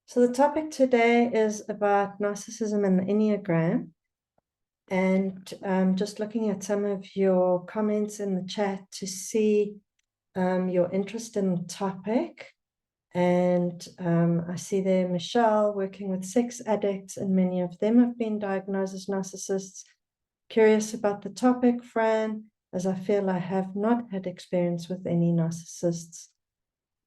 So the topic today is about narcissism and the Enneagram, and just looking at some of your comments in the chat to see your interest in the topic. And I see there Michelle working with sex addicts, and many of them have been diagnosed as narcissists. Curious about the topic, Fran, as I feel I have not had experience with any narcissists.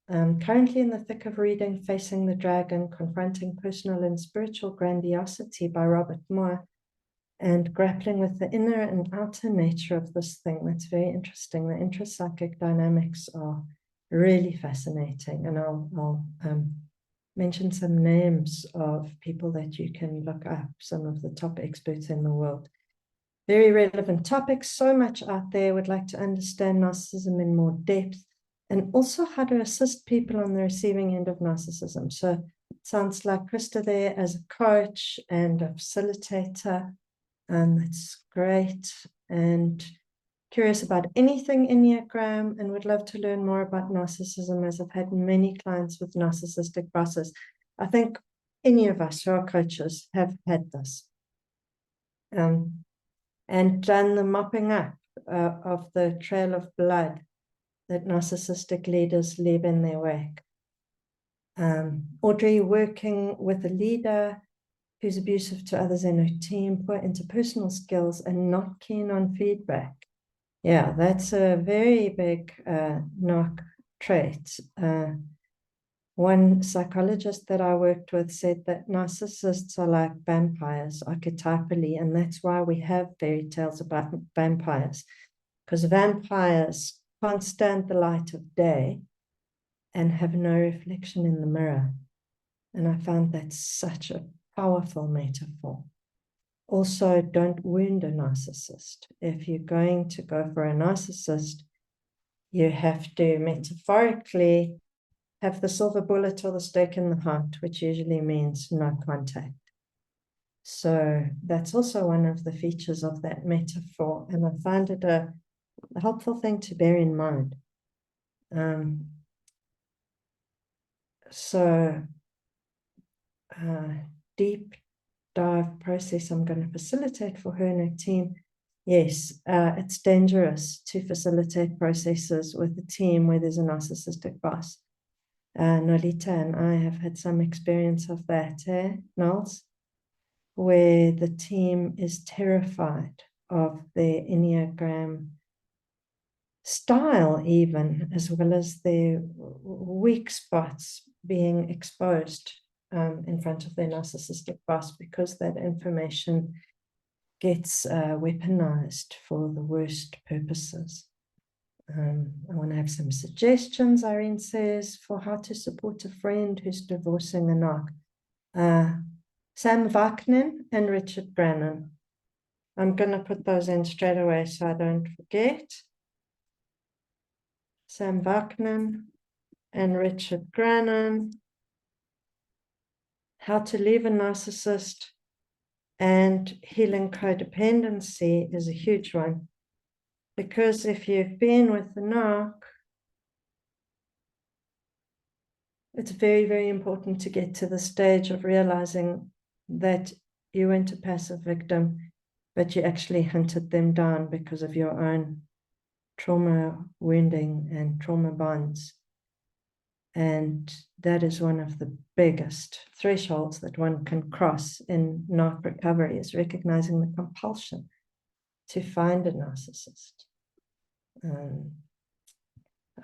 Currently in the thick of reading Facing the Dragon, Confronting Personal and Spiritual Grandiosity by Robert Moore, and grappling with the inner and outer nature of this thing. That's very interesting. The intrapsychic dynamics are really fascinating, and I'll mention some names of people that you can look up, some of the top experts in the world. Very relevant topics, so much out there. Would like to understand narcissism in more depth, and also how to assist people on the receiving end of narcissism. So it sounds like Krista there as a coach and a facilitator. That's great. And curious about anything Enneagram, and would love to learn more about narcissism, as I've had many clients with narcissistic bosses. I think any of us who are coaches have had this. And done the mopping up of the trail of blood that narcissistic leaders leave in their wake. Audrey, working with a leader who's abusive to others in her team, poor interpersonal skills, and not keen on feedback. Yeah, that's a very big narc trait. One psychologist that I worked with said that narcissists are like vampires archetypally, and that's why we have fairy tales about vampires, because vampires can't stand the light of day and have no reflection in the mirror. And I found that such a powerful metaphor. Also, don't wound a narcissist. If you're going to go for a narcissist, you have to metaphorically have the silver bullet or the stake in the heart, which usually means no contact. So that's also one of the features of that metaphor, and I find it a helpful thing to bear in mind. Deep dive process I'm going to facilitate for her and her team. Yes, it's dangerous to facilitate processes with a team where there's a narcissistic boss. Nolita and I have had some experience of that, Knowles, where the team is terrified of their Enneagram style, even, as well as their weak spots being exposed in front of their narcissistic boss, because that information gets weaponized for the worst purposes. I want to have some suggestions, Irene says, for how to support a friend who's divorcing a narc. Sam Vaknin and Richard Brannon. I'm going to put those in straight away so I don't forget. Sam Vaknin and Richard Brannon. How to leave a narcissist, and healing codependency is a huge one. Because if you've been with the narc, it's very, very important to get to the stage of realizing that you weren't a passive victim, but you actually hunted them down because of your own trauma, wounding, and trauma bonds. And that is one of the biggest thresholds that one can cross in narc recovery, is recognizing the compulsion to find a narcissist.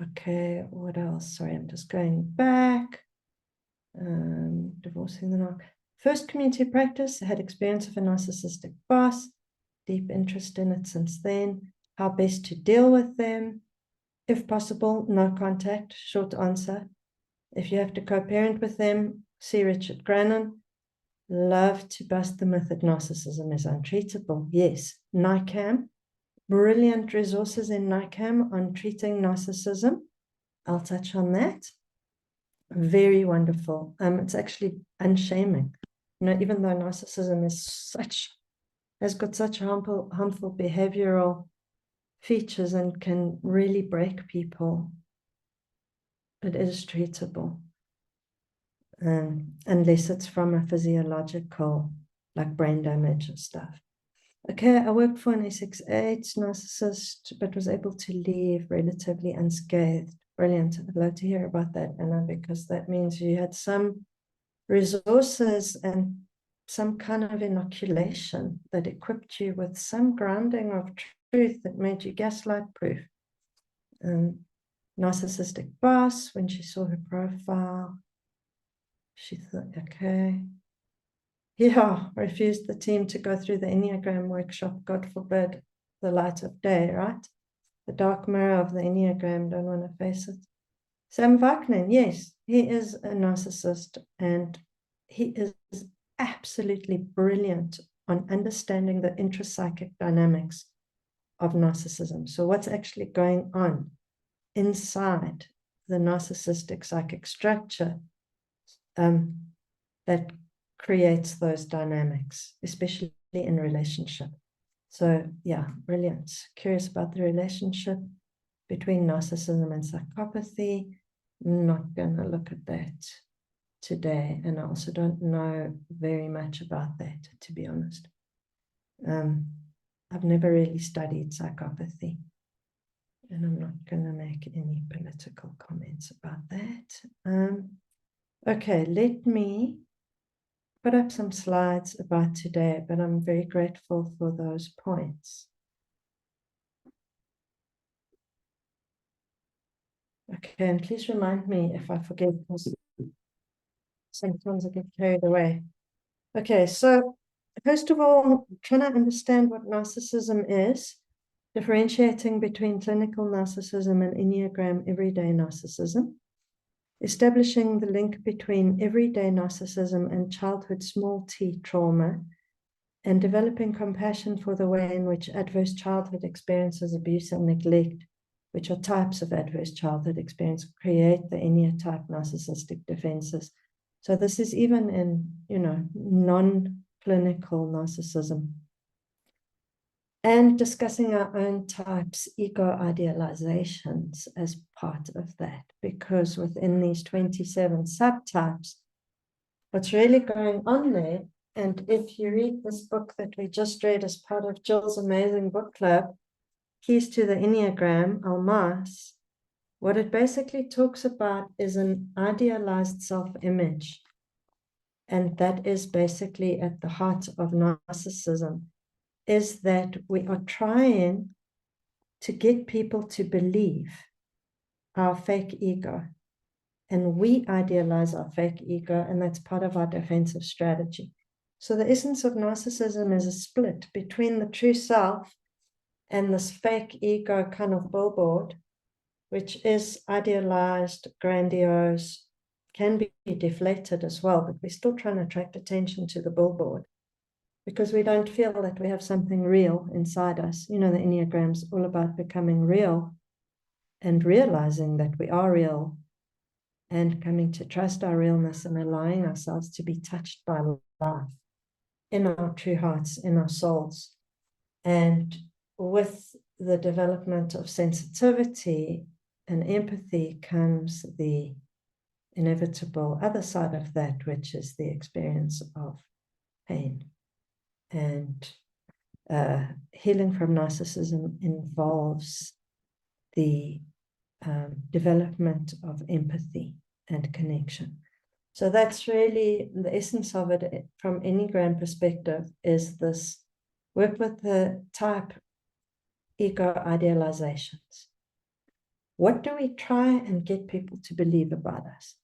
Okay, what else? Sorry, I'm just going back. Divorcing the narc. First community practice, I had experience of a narcissistic boss, deep interest in it since then. How best to deal with them? If possible, no contact, short answer. If you have to co-parent with them, see Richard Brannon. Love to bust the myth that narcissism is untreatable. Yes, NICAM. Brilliant resources in NICAM on treating narcissism. I'll touch on that. Very wonderful. It's actually unshaming. You know, even though narcissism has got such harmful behavioral features and can really break people, it is treatable. Unless it's from a physiological, like brain damage or stuff. Okay, I worked for an S68 narcissist, but was able to leave relatively unscathed. Brilliant. I'd love to hear about that, Anna, because that means you had some resources and some kind of inoculation that equipped you with some grounding of truth that made you gaslight proof. Narcissistic boss, when she saw her profile, she thought, okay. Yeah, refused the team to go through the Enneagram workshop, God forbid, the light of day, right? The dark mirror of the Enneagram, don't want to face it. Sam Vaknin, yes, he is a narcissist, and he is absolutely brilliant on understanding the intrapsychic dynamics of narcissism. So what's actually going on inside the narcissistic psychic structure that creates those dynamics, especially in relationship. So yeah, brilliant. Curious about the relationship between narcissism and psychopathy. Not going to look at that today, and I also don't know very much about that, to be honest. I've never really studied psychopathy, and I'm not going to make any political comments about that. Okay, let me put up some slides about today, but I'm very grateful for those points. Okay, and please remind me if I forget, because sometimes I get carried away. Okay, so first of all, trying to understand what narcissism is, differentiating between clinical narcissism and Enneagram everyday narcissism, establishing the link between everyday narcissism and childhood small t trauma, and developing compassion for the way in which adverse childhood experiences, abuse and neglect, which are types of adverse childhood experience, create the Enneatype narcissistic defenses. So this is even in, non-clinical narcissism. And discussing our own types, ego idealizations as part of that, because within these 27 subtypes, what's really going on there, and if you read this book that we just read as part of Jill's amazing book club, Keys to the Enneagram, Almaas, what it basically talks about is an idealized self-image. And that is basically at the heart of narcissism, is that we are trying to get people to believe our fake ego. And we idealize our fake ego, and that's part of our defensive strategy. So the essence of narcissism is a split between the true self and this fake ego kind of billboard, which is idealized, grandiose, can be deflated as well, but we're still trying to attract attention to the billboard because we don't feel that we have something real inside us. The Enneagram's all about becoming real and realizing that we are real and coming to trust our realness and allowing ourselves to be touched by life in our true hearts, in our souls. And with the development of sensitivity and empathy comes the inevitable other side of that, which is the experience of pain. And healing from narcissism involves the development of empathy and connection. So that's really the essence of it from Enneagram perspective, is this work with the type ego idealizations. What do we try and get people to believe about us?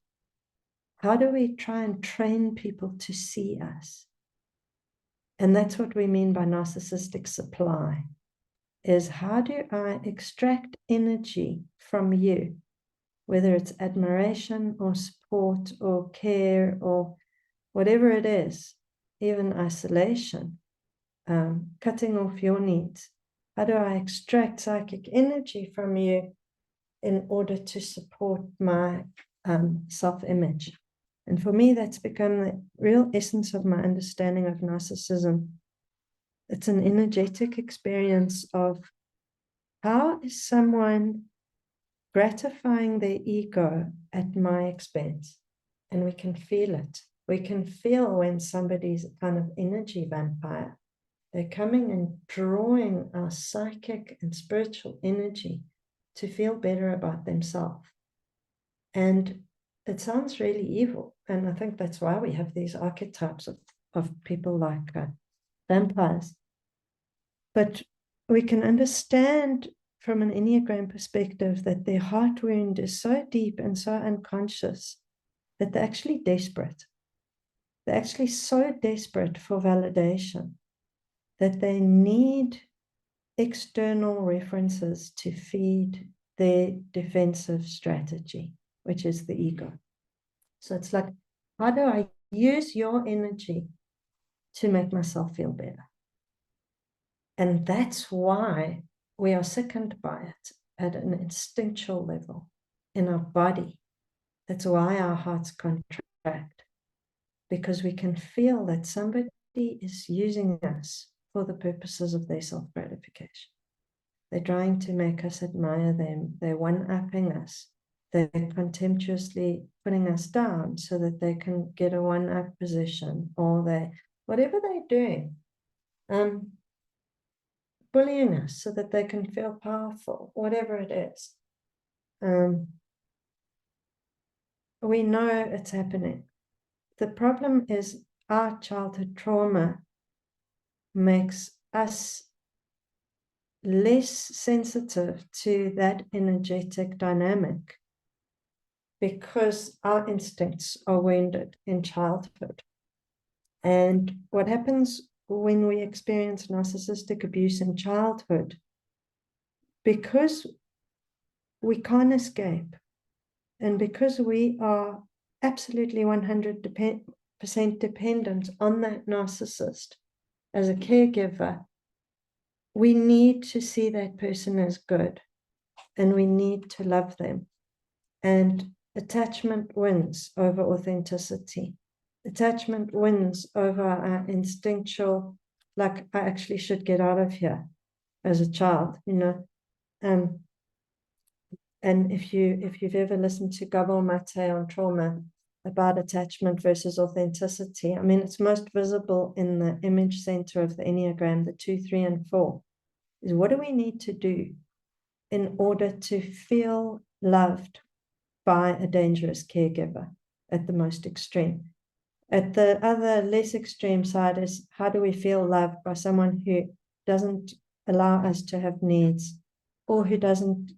How do we try and train people to see us? And that's what we mean by narcissistic supply, is how do I extract energy from you, whether it's admiration or support or care or whatever it is, even isolation, cutting off your needs. How do I extract psychic energy from you in order to support my self-image? And for me, that's become the real essence of my understanding of narcissism. It's an energetic experience of how is someone gratifying their ego at my expense. And we can feel it. We can feel when somebody's a kind of energy vampire. They're coming and drawing our psychic and spiritual energy to feel better about themselves. And it sounds really evil. And I think that's why we have these archetypes of people like vampires. But we can understand from an Enneagram perspective that their heart wound is so deep and so unconscious that they're actually desperate. They're actually so desperate for validation that they need external references to feed their defensive strategy, which is the ego. So it's like, how do I use your energy to make myself feel better? And that's why we are sickened by it at an instinctual level in our body. That's why our hearts contract, because we can feel that somebody is using us for the purposes of their self-gratification. They're trying to make us admire them. They're one-upping us. They're contemptuously putting us down so that they can get a one-up position, or whatever they're doing, bullying us so that they can feel powerful, whatever it is. We know it's happening. The problem is our childhood trauma makes us less sensitive to that energetic dynamic because our instincts are wounded in childhood. And what happens when we experience narcissistic abuse in childhood, because we can't escape, and because we are absolutely 100% dependent on that narcissist as a caregiver, we need to see that person as good, and we need to love them. And attachment wins over authenticity. Attachment wins over our instinctual, like, I actually should get out of here as a child, you know. And if you've ever listened to Gabor Mate on trauma about attachment versus authenticity, I mean, it's most visible in the image center of the Enneagram, the 2, 3, and 4, is what do we need to do in order to feel loved by a dangerous caregiver at the most extreme. At the other less extreme side is, how do we feel loved by someone who doesn't allow us to have needs, or who doesn't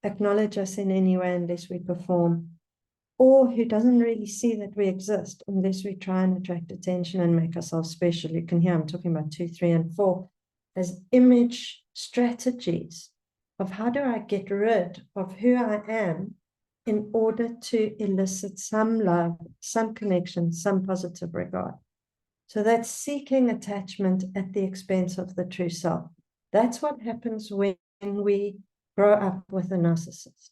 acknowledge us in any way unless we perform, or who doesn't really see that we exist unless we try and attract attention and make ourselves special. You can hear I'm talking about 2, 3, and 4 as image strategies of how do I get rid of who I am in order to elicit some love, some connection, some positive regard. So that's seeking attachment at the expense of the true self. That's what happens when we grow up with a narcissist.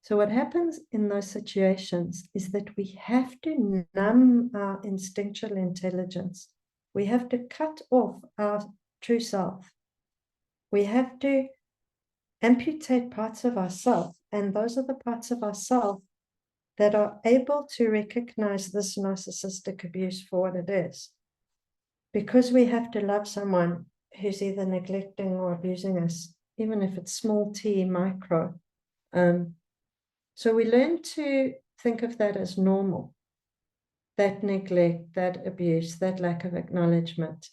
So what happens in those situations is that we have to numb our instinctual intelligence. We have to cut off our true self. We have to amputate parts of ourself, and those are the parts of ourself that are able to recognize this narcissistic abuse for what it is. Because we have to love someone who's either neglecting or abusing us, even if it's small t, micro. So we learn to think of that as normal, that neglect, that abuse, that lack of acknowledgement.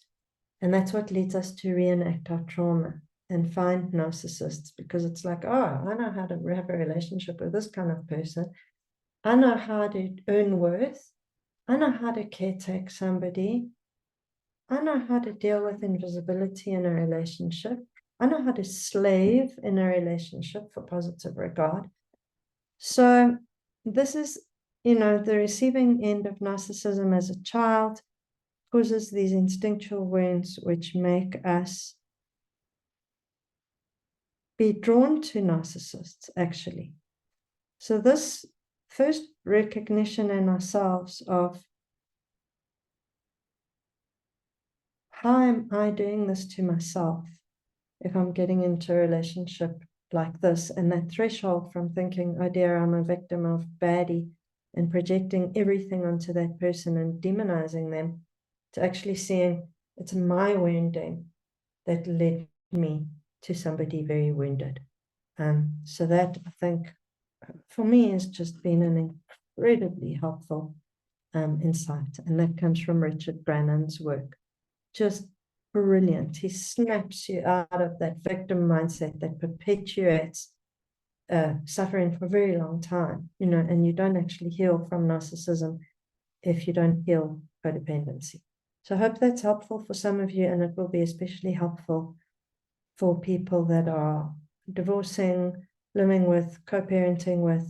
And that's what leads us to reenact our trauma and find narcissists, because it's like, oh, I know how to have a relationship with this kind of person. I know how to earn worth. I know how to caretake somebody. I know how to deal with invisibility in a relationship. I know how to slave in a relationship for positive regard. So this is, the receiving end of narcissism as a child causes these instinctual wounds which make us be drawn to narcissists, actually. So this first recognition in ourselves of, how am I doing this to myself if I'm getting into a relationship like this, and that threshold from thinking, oh dear, I'm a victim of baddie, and projecting everything onto that person and demonizing them, to actually seeing it's my wounding that led me to somebody very wounded. So that, I think, for me, has just been an incredibly helpful insight, and that comes from Richard Brannan's work. Just brilliant. He snaps you out of that victim mindset that perpetuates suffering for a very long time, you know, and you don't actually heal from narcissism if you don't heal codependency. So I hope that's helpful for some of you, and it will be especially helpful for people that are divorcing, living with, co-parenting with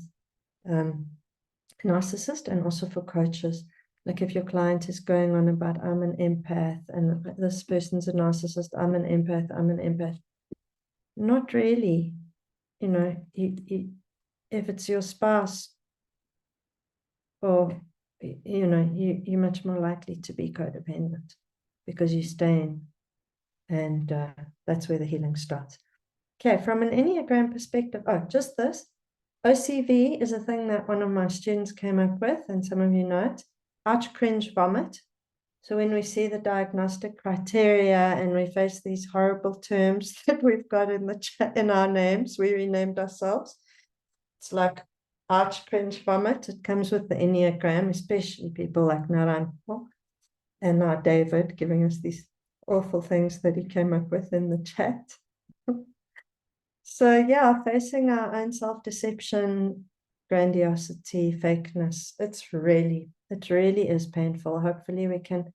narcissist, and also for coaches. Like if your client is going on about, I'm an empath, and this person's a narcissist, I'm an empath. Not really. You know, if it's your spouse, or, you know, you're much more likely to be codependent because you stay in, and that's where the healing starts. Okay, from an Enneagram perspective, just this. OCV is a thing that one of my students came up with, and some of you know it. Arch cringe vomit. So when we see the diagnostic criteria and we face these horrible terms that we've got in our names, we renamed ourselves. It's like arch cringe vomit. It comes with the Enneagram, especially people like Naran and now David giving us these awful things that he came up with in the chat. So yeah, facing our own self-deception, grandiosity, fakeness, it really is painful. Hopefully we can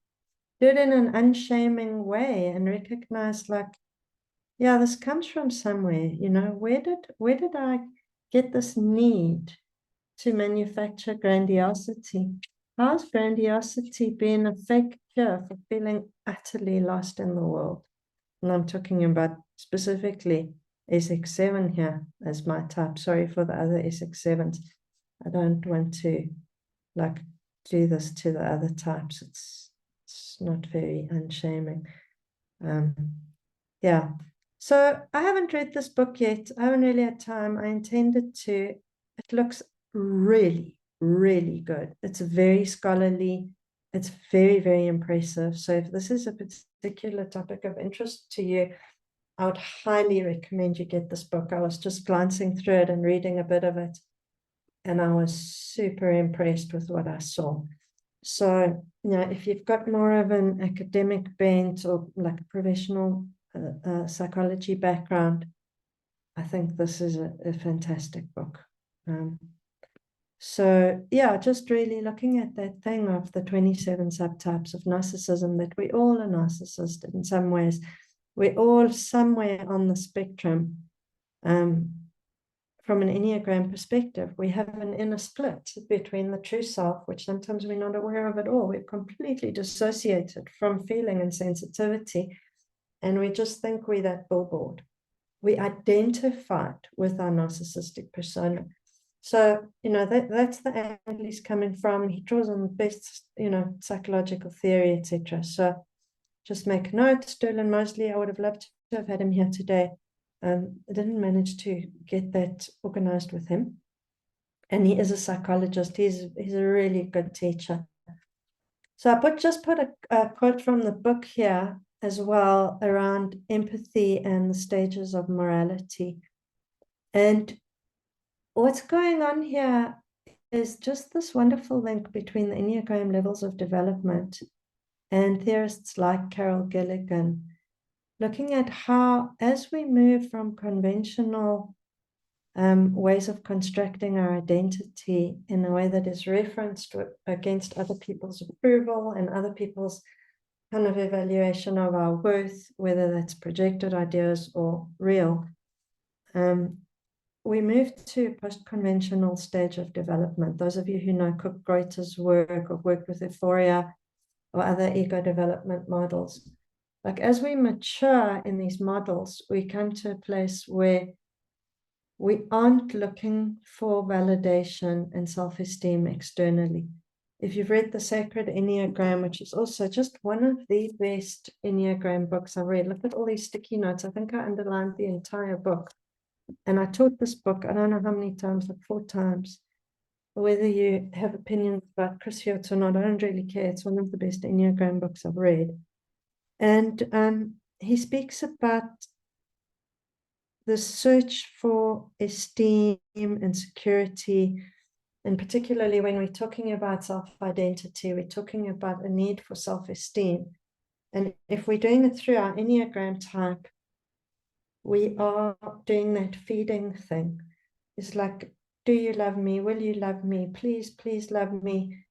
do it in an unshaming way and recognize, like, yeah, this comes from somewhere, you know, where did I get this need to manufacture grandiosity? How's grandiosity been a fake cure for feeling utterly lost in the world? And I'm talking about specifically SX7 here as my type. Sorry for the other SX7s. I don't want to like do this to the other types. It's not very unshaming. Yeah. So I haven't read this book yet. I haven't really had time. I intended to. It looks really, really good. It's very scholarly. It's very, very impressive. So if this is a particular topic of interest to you, I would highly recommend you get this book. I was just glancing through it and reading a bit of it, and I was super impressed with what I saw. So, you know, if you've got more of an academic bent or like a professional psychology background, I think this is a fantastic book. So, yeah, just really looking at that thing of the 27 subtypes of narcissism, that we all are narcissist in some ways. We're all somewhere on the spectrum. From an Enneagram perspective, we have an inner split between the true self, which sometimes we're not aware of at all. We're completely dissociated from feeling and sensitivity, and we just think we're that billboard. We identified with our narcissistic persona. So, you know, that's the angle he's coming from. He draws on the best, you know, psychological theory, etc. So just make a note. Sterling Mosley, I would have loved to have had him here today. I didn't manage to get that organized with him. And he is a psychologist. He's a really good teacher. So I just put a quote from the book here as well around empathy and the stages of morality. And what's going on here is just this wonderful link between the Enneagram levels of development and theorists like Carol Gilligan, looking at how, as we move from conventional ways of constructing our identity in a way that is referenced against other people's approval and other people's kind of evaluation of our worth, whether that's projected ideas or real, we move to a post-conventional stage of development. Those of you who know Cook Greuter's work or worked with Euphoria or other ego development models, like as we mature in these models, we come to a place where we aren't looking for validation and self-esteem externally. If you've read The Sacred Enneagram, which is also just one of the best Enneagram books I've read, look at all these sticky notes. I think I underlined the entire book. And I taught this book, I don't know how many times, like 4 times. Whether you have opinions about Chris Hurwitz or not, I don't really care. It's one of the best Enneagram books I've read. And he speaks about the search for esteem and security. And particularly when we're talking about self-identity, we're talking about a need for self-esteem. And if we're doing it through our Enneagram type, we are doing that feeding thing. It's like, do you love me? Will you love me? Please, please love me.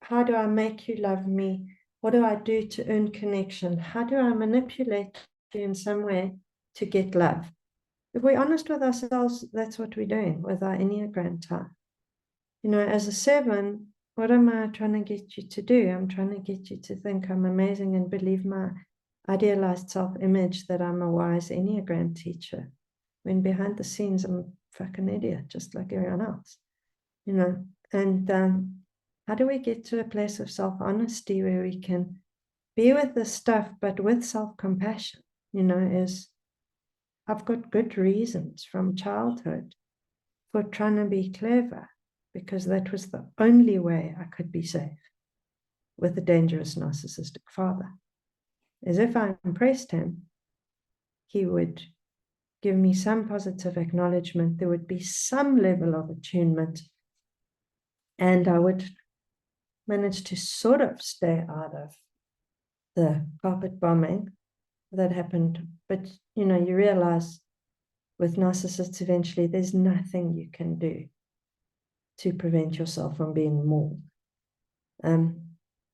How do I make you love me? What do I do to earn connection? How do I manipulate you in some way to get love? If we're honest with ourselves, that's what we're doing with our Enneagram type. You know, as a 7, what am I trying to get you to do? I'm trying to get you to think I'm amazing and believe my idealized self-image that I'm a wise Enneagram teacher, when behind the scenes I'm a fucking idiot, just like everyone else, you know. And how do we get to a place of self-honesty where we can be with this stuff, but with self-compassion, you know, is I've got good reasons from childhood for trying to be clever, because that was the only way I could be safe with a dangerous narcissistic father. As if I impressed him, he would give me some positive acknowledgement, there would be some level of attunement, and I would manage to sort of stay out of the carpet bombing that happened. But, you know, you realize with narcissists, eventually there's nothing you can do to prevent yourself from being mauled.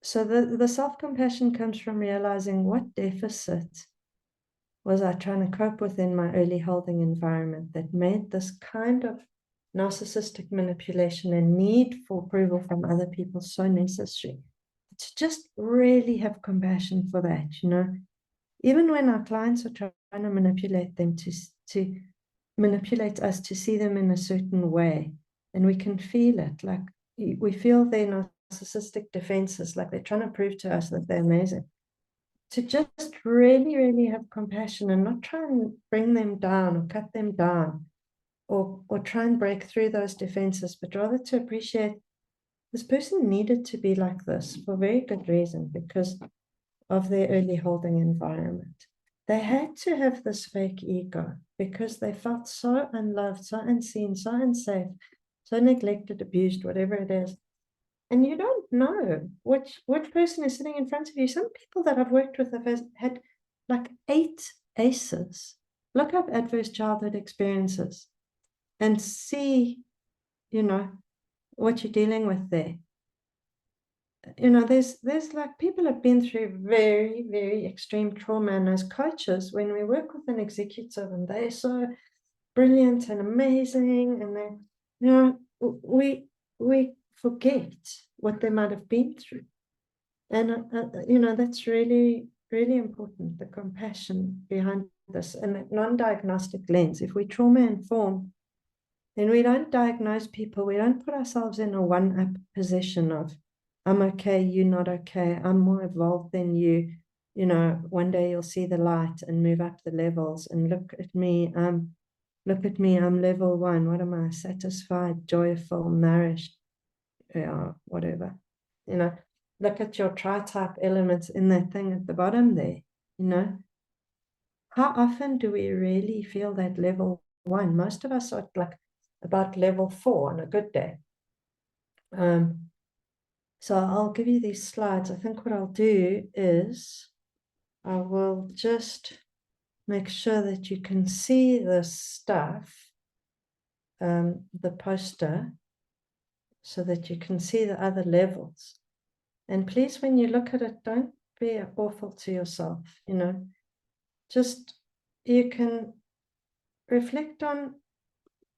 So the self-compassion comes from realizing what deficit was I trying to cope with in my early holding environment that made this kind of narcissistic manipulation and need for approval from other people so necessary. To just really have compassion for that, you know. Even when our clients are trying to manipulate them to manipulate us to see them in a certain way, and we can feel it, like we feel their narcissistic defenses, like they're trying to prove to us that they're amazing. To just really, really have compassion and not try and bring them down or cut them down or try and break through those defenses, but rather to appreciate this person needed to be like this for very good reason, because of their early holding environment. They had to have this fake ego because they felt so unloved, so unseen, so unsafe, so neglected, abused, whatever it is. And you don't know which person is sitting in front of you. Some people that I've worked with have had like 8 ACEs. Look up adverse childhood experiences and see, you know, what you're dealing with there. You know, there's like people have been through very, very extreme trauma, and as coaches, when we work with an executive and they're so brilliant and amazing, and they, you know, we forget what they might have been through, and you know, that's really, really important, the compassion behind this and that non-diagnostic lens. If we trauma informed, then we don't diagnose people, we don't put ourselves in a one-up position of I'm okay, you're not okay, I'm more evolved than you, you know, one day you'll see the light and move up the levels, and look at me, I'm level 1, what am I, satisfied, joyful, nourished, yeah, whatever, you know, look at your tri-type elements in that thing at the bottom there, you know. How often do we really feel that level 1? Most of us are like about level 4 on a good day. So I'll give you these slides. I think what I'll do is I will just make sure that you can see this stuff, the poster, so that you can see the other levels. And please, when you look at it, don't be awful to yourself, you know. Just, you can reflect on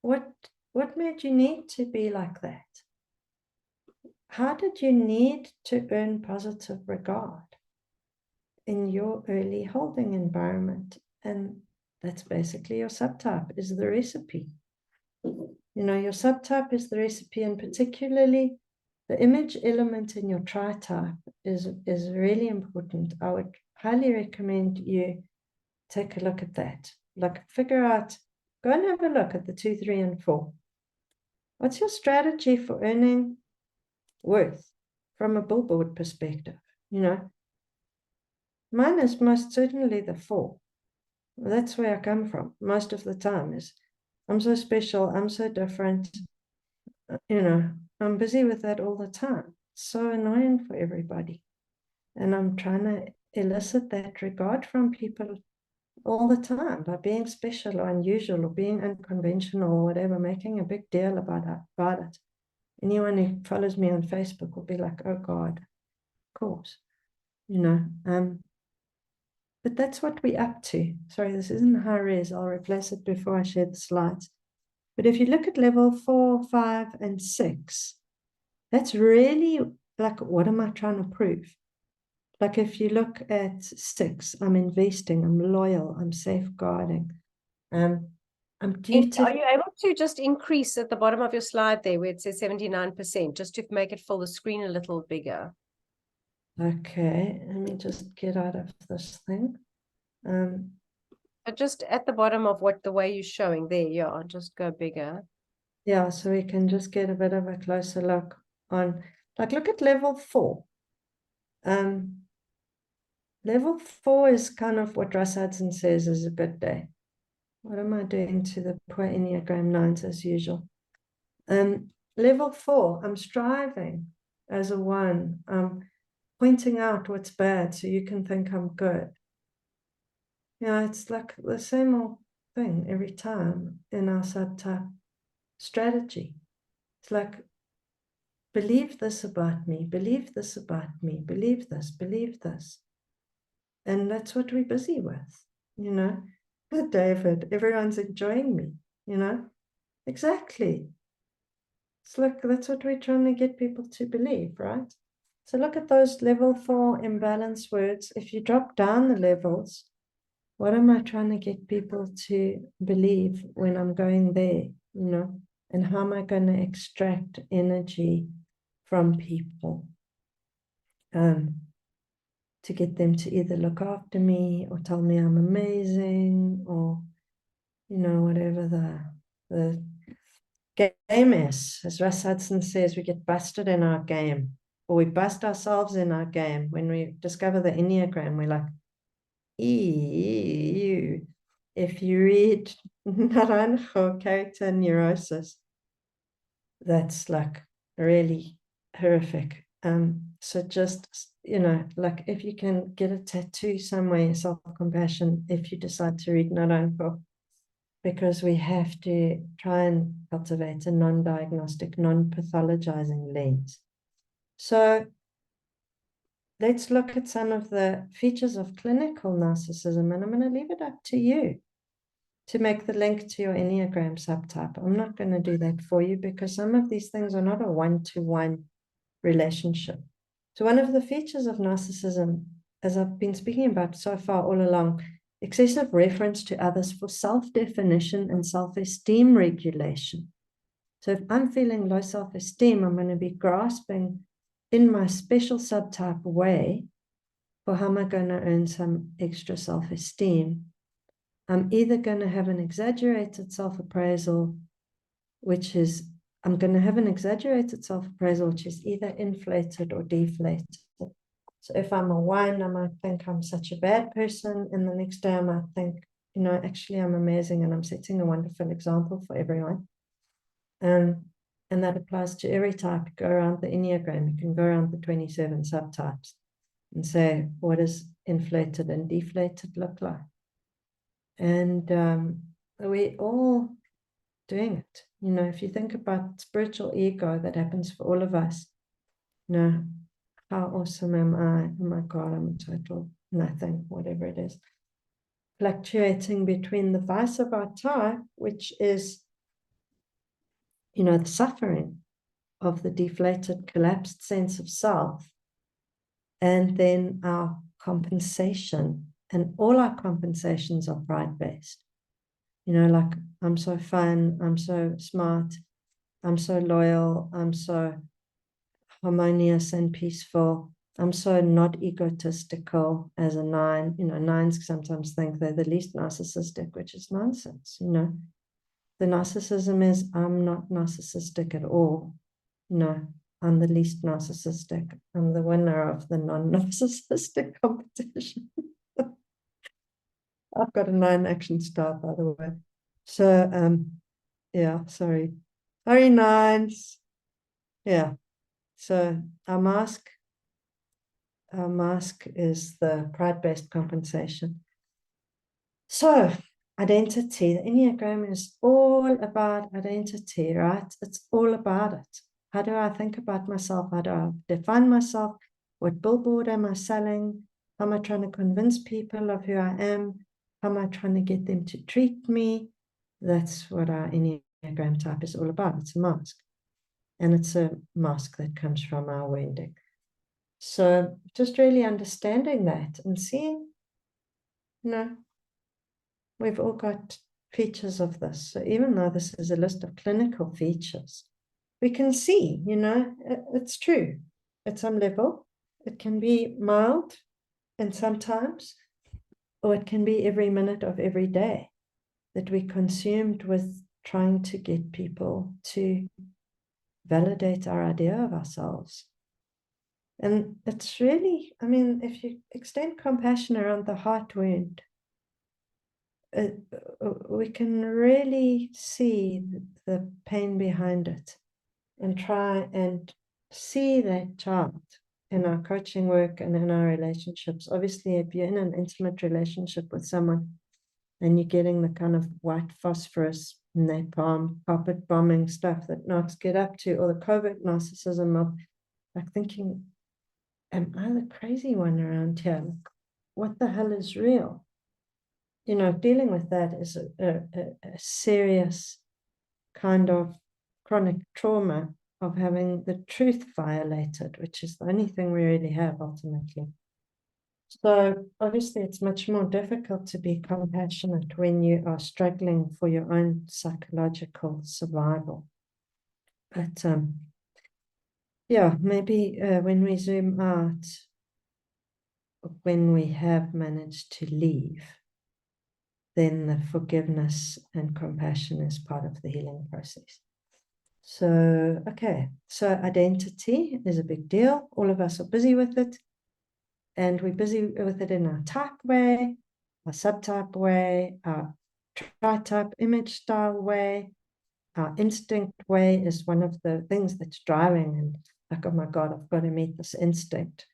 what made you need to be like that. How did you need to earn positive regard in your early holding environment? And that's basically your subtype is the recipe. You know, your subtype is the recipe, and particularly the image element in your tri-type is really important. I would highly recommend you take a look at that. Like, figure out Go and have a look at the 2, 3, and 4. What's your strategy for earning worth from a billboard perspective? You know, mine is most certainly the 4. That's where I come from most of the time. Is I'm so special, I'm so different. You know, I'm busy with that all the time. It's so annoying for everybody. And I'm trying to elicit that regard from people all the time by being special or unusual or being unconventional or whatever, making a big deal about it. Anyone who follows me on Facebook will be like, oh God, of course, you know. But that's what we're up to. Sorry, this isn't high res. I'll replace it before I share the slides. But if you look at level 4, 5, and 6, that's really like, what am I trying to prove? Like if you look at 6, I'm investing, I'm loyal, I'm safeguarding, I'm dutiful. Are you able to just increase at the bottom of your slide there where it says 79%, just to make it fill the screen a little bigger? Okay, let me just get out of this thing. But just at the bottom of the way you're showing there, yeah, just go bigger. Yeah, so we can just get a bit of a closer look on, like, look at level 4. Level 4 is kind of what Russ Hudson says is a good day. What am I doing to the poor Enneagram 9s as usual? Level 4, I'm striving as a 1. I'm pointing out what's bad so you can think I'm good. You know, it's like the same old thing every time in our subtype strategy. It's like, believe this about me, believe this about me, believe this, believe this. And that's what we're busy with, you know. But David, everyone's enjoying me, you know. Exactly. It's like, that's what we're trying to get people to believe, right? So look at those level 4 imbalance words. If you drop down the levels, what am I trying to get people to believe when I'm going there, you know? And how am I going to extract energy from people to get them to either look after me or tell me I'm amazing, or, you know, whatever the game is. As Russ Hudson says, we get busted in our game, or we bust ourselves in our game. When we discover the Enneagram, we're like, ew. If you read Naranjo character neurosis, that's like really horrific. So just, you know, like if you can get a tattoo somewhere, self-compassion, if you decide to read Naranjo, because we have to try and cultivate a non-diagnostic, non-pathologizing lens. So let's look at some of the features of clinical narcissism, and I'm going to leave it up to you to make the link to your Enneagram subtype. I'm not going to do that for you because some of these things are not a one-to-one relationship. So one of the features of narcissism, as I've been speaking about so far all along, excessive reference to others for self-definition and self-esteem regulation. So if I'm feeling low self-esteem, I'm going to be grasping in my special subtype way for how am I going to earn some extra self-esteem. I'm either going to have an exaggerated self-appraisal, which is, I'm going to have an exaggerated self-appraisal, which is either inflated or deflated. So if I'm a 1, I might think I'm such a bad person, and the next day I might think, you know, actually I'm amazing and I'm setting a wonderful example for everyone. And that applies to every type. You go around the Enneagram, you can go around the 27 subtypes and say, what does inflated and deflated look like? And we're all doing it. You know, if you think about spiritual ego that happens for all of us, you know, how awesome am I? Oh my God, I'm a total nothing, whatever it is. Fluctuating between the vice of our type, which is, you know, the suffering of the deflated, collapsed sense of self, and then our compensation. And all our compensations are pride-based. You know, like, I'm so fun, I'm so smart, I'm so loyal, I'm so harmonious and peaceful, I'm so not egotistical as a 9. You know, 9s sometimes think they're the least narcissistic, which is nonsense, you know. The narcissism is, I'm not narcissistic at all. No, I'm the least narcissistic. I'm the winner of the non-narcissistic competition. I've got a 9 action star, by the way. So, yeah, sorry. Sorry, 9s. Yeah. So our mask is the pride-based compensation. So identity, the Enneagram is all about identity, right? It's all about it. How do I think about myself? How do I define myself? What billboard am I selling? How am I trying to convince people of who I am? How am I trying to get them to treat me? That's what our Enneagram type is all about. It's a mask. And it's a mask that comes from our wounding. So just really understanding that and seeing, we've all got features of this. So even though this is a list of clinical features, we can see, it's true. At some level, it can be mild and sometimes, or it can be every minute of every day that we consumed with trying to get people to validate our idea of ourselves. And it's really, if you extend compassion around the heart wound, we can really see the pain behind it and try and see that child in our coaching work and in our relationships. Obviously, if you're in an intimate relationship with someone and you're getting the kind of white phosphorus, napalm, carpet bombing stuff that narcs get up to, or the covert narcissism of like thinking, am I the crazy one around here? What the hell is real? Dealing with that is a serious kind of chronic trauma of having the truth violated, which is the only thing we really have ultimately. So obviously it's much more difficult to be compassionate when you are struggling for your own psychological survival. But yeah, maybe when we zoom out, when we have managed to leave, then the forgiveness and compassion is part of the healing process. So, okay, so identity is a big deal. All of us are busy with it, and we're busy with it in our type way, our subtype way, our tri-type image style way. Our instinct way is one of the things that's driving, and like, oh my God, I've got to meet this instinct,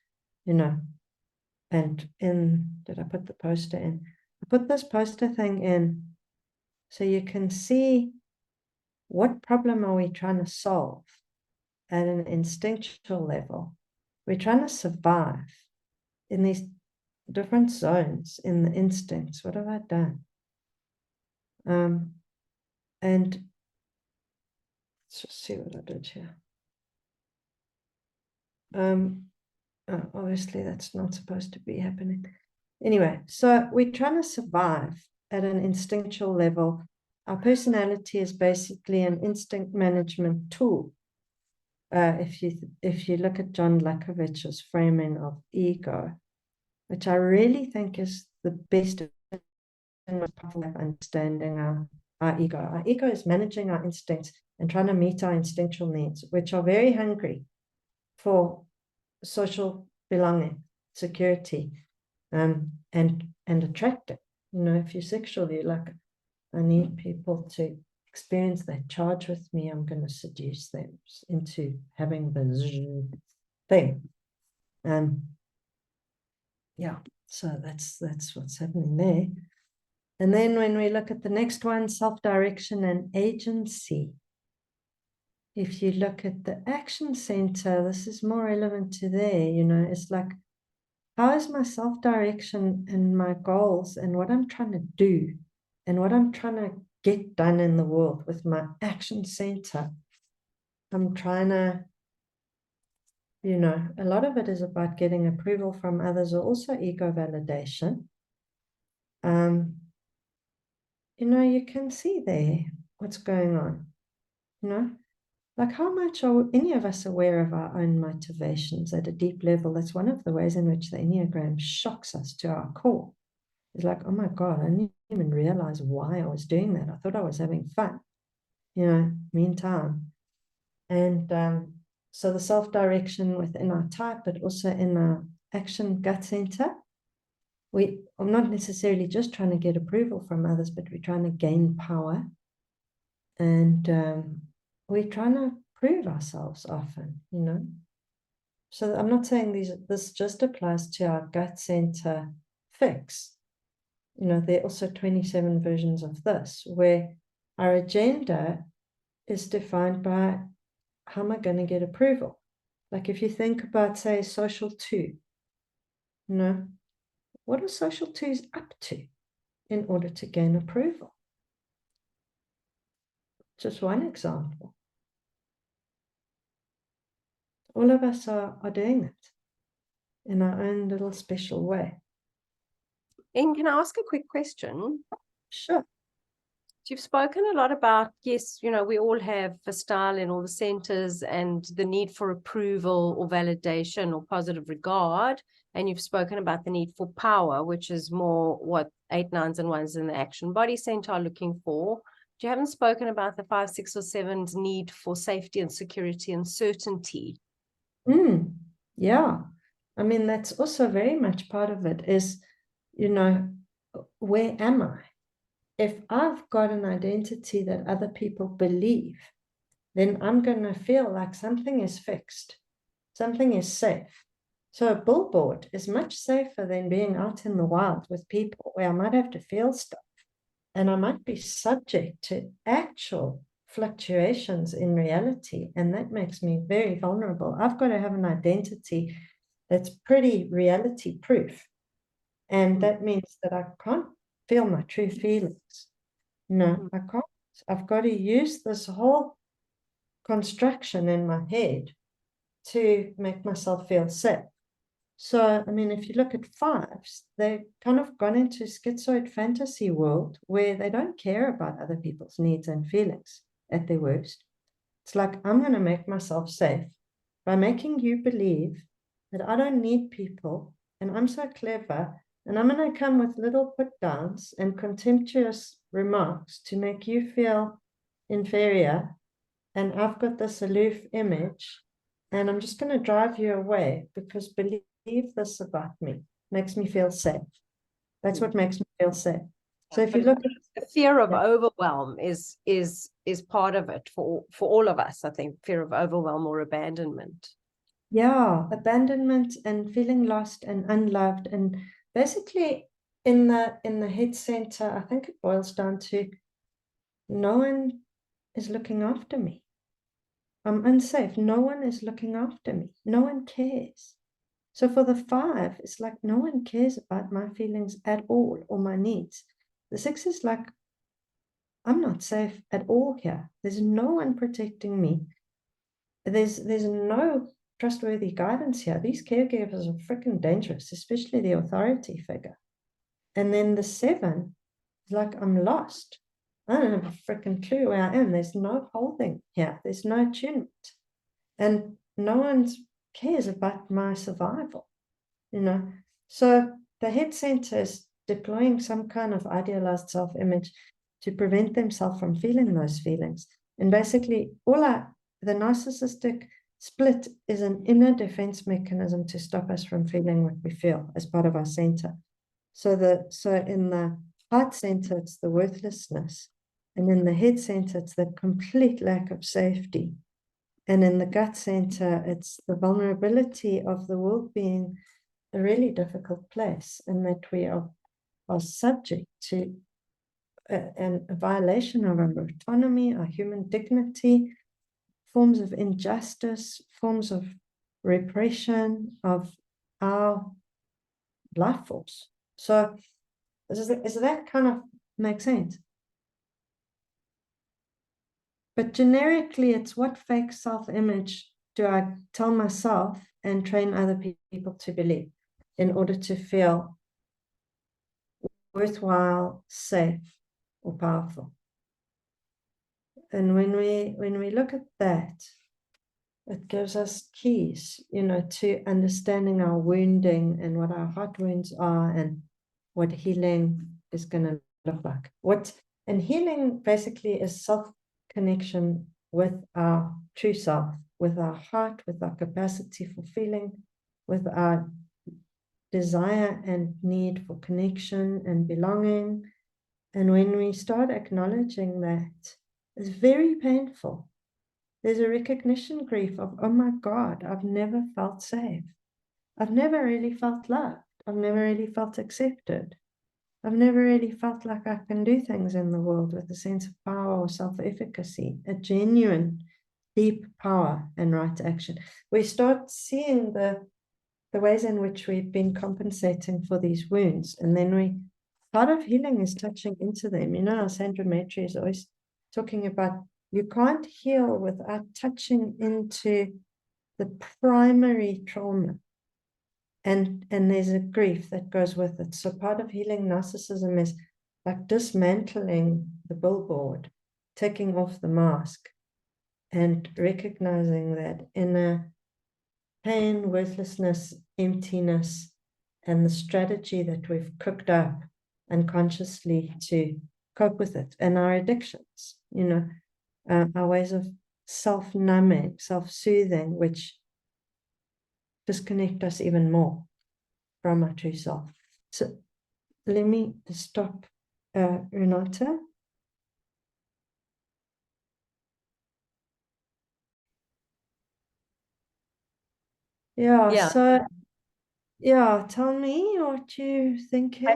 And did I put the poster in? I put this poster thing in so you can see what problem are we trying to solve at an instinctual level. We're trying to survive in these different zones in the instincts. What have I done? And let's just see what I did here. Obviously that's not supposed to be happening. Anyway, so we're trying to survive at an instinctual level. Our personality is basically an instinct management tool. If you look at John Lakovich's framing of ego, which I really think is the best and most powerful way of understanding our ego. Our ego is managing our instincts and trying to meet our instinctual needs, which are very hungry for social belonging, security, and attracting. If you're sexual, you're like, I need people to experience that charge with me. I'm going to seduce them into having the thing. Yeah, so that's what's happening there. And then when we look at the next one, self-direction and agency. If you look at the action center, this is more relevant to there, it's like, how is my self-direction and my goals and what I'm trying to do and what I'm trying to get done in the world with my action center? I'm trying to, a lot of it is about getting approval from others, or also ego validation. You can see there what's going on, like how much are any of us aware of our own motivations at a deep level? That's one of the ways in which the Enneagram shocks us to our core. It's like, oh my God, I didn't even realize why I was doing that. I thought I was having fun. meantime. And so the self-direction within our type, but also in our action gut center, I'm not necessarily just trying to get approval from others, but we're trying to gain power. And we're trying to prove ourselves often, So I'm not saying this just applies to our gut center fix. There are also 27 versions of this, where our agenda is defined by how am I going to get approval? Like if you think about, say, social 2, what are social 2s up to in order to gain approval? Just one example. All of us are doing it in our own little special way. And can I ask a quick question? Sure. You've spoken a lot about, yes, we all have a style in all the centers and the need for approval or validation or positive regard. And you've spoken about the need for power, which is more what 8, 9s, and 1s in the action body center are looking for. You haven't spoken about the 5, 6, or 7's need for safety and security and certainty. Yeah. I mean, that's also very much part of it is, where am I? If I've got an identity that other people believe, then I'm going to feel like something is fixed, something is safe. So a billboard is much safer than being out in the wild with people where I might have to feel stuff and I might be subject to actual fluctuations in reality. And that makes me very vulnerable. I've got to have an identity that's pretty reality proof. And that means that I can't feel my true feelings. No, I can't. I've got to use this whole construction in my head to make myself feel safe. So, I mean, if you look at 5s, they've kind of gone into schizoid fantasy world where they don't care about other people's needs and feelings at their worst. It's like, I'm going to make myself safe by making you believe that I don't need people and I'm so clever. And I'm going to come with little put-downs and contemptuous remarks to make you feel inferior. And I've got this aloof image, and I'm just going to drive you away because believe this about me makes me feel safe. That's what makes me feel safe. So if you look at the fear of overwhelm is part of it for all of us, I think, fear of overwhelm or abandonment. Yeah, abandonment and feeling lost and unloved, and basically in the head center, I think it boils down to no one is looking after me. I'm unsafe. No one is looking after me. No one cares. So for the 5, it's like no one cares about my feelings at all or my needs. The 6 is like, I'm not safe at all here. There's no one protecting me. There's no trustworthy guidance here. These caregivers are freaking dangerous, especially the authority figure. And then the 7 is like, I'm lost. I don't have a freaking clue where I am. There's no holding here. There's no attunement. And no one cares about my survival, So the head center is deploying some kind of idealized self-image to prevent themselves from feeling those feelings. And basically, the narcissistic split is an inner defense mechanism to stop us from feeling what we feel as part of our center. So in the heart center, it's the worthlessness. And in the head center, it's the complete lack of safety. And in the gut center, it's the vulnerability of the world being a really difficult place, and that we are subject to a violation of our autonomy, our human dignity, forms of injustice, forms of repression of our life force. So does that kind of make sense? But generically, it's what fake self-image do I tell myself and train other people to believe in order to feel worthwhile, safe, or powerful. And when we look at that, it gives us keys, to understanding our wounding and what our heart wounds are and what healing is going to look like. And healing basically is connection with our true self, with our heart, with our capacity for feeling, with our desire and need for connection and belonging. And when we start acknowledging that, it's very painful. There's a recognition grief of, oh my God, I've never felt safe. I've never really felt loved. I've never really felt accepted. I've never really felt like I can do things in the world with a sense of power or self-efficacy, a genuine, deep power and right action. We start seeing the ways in which we've been compensating for these wounds. And then part of healing is touching into them. You know, Sandra Matry is always talking about you can't heal without touching into the primary trauma. And there's a grief that goes with it. So part of healing narcissism is like dismantling the billboard, taking off the mask, and recognizing that inner pain, worthlessness, emptiness, and the strategy that we've cooked up unconsciously to cope with it, and our addictions, you know, our ways of self-numbing, self-soothing, which disconnect us even more from our true self. So let me stop, Renata. Yeah, so yeah, tell me what you're thinking.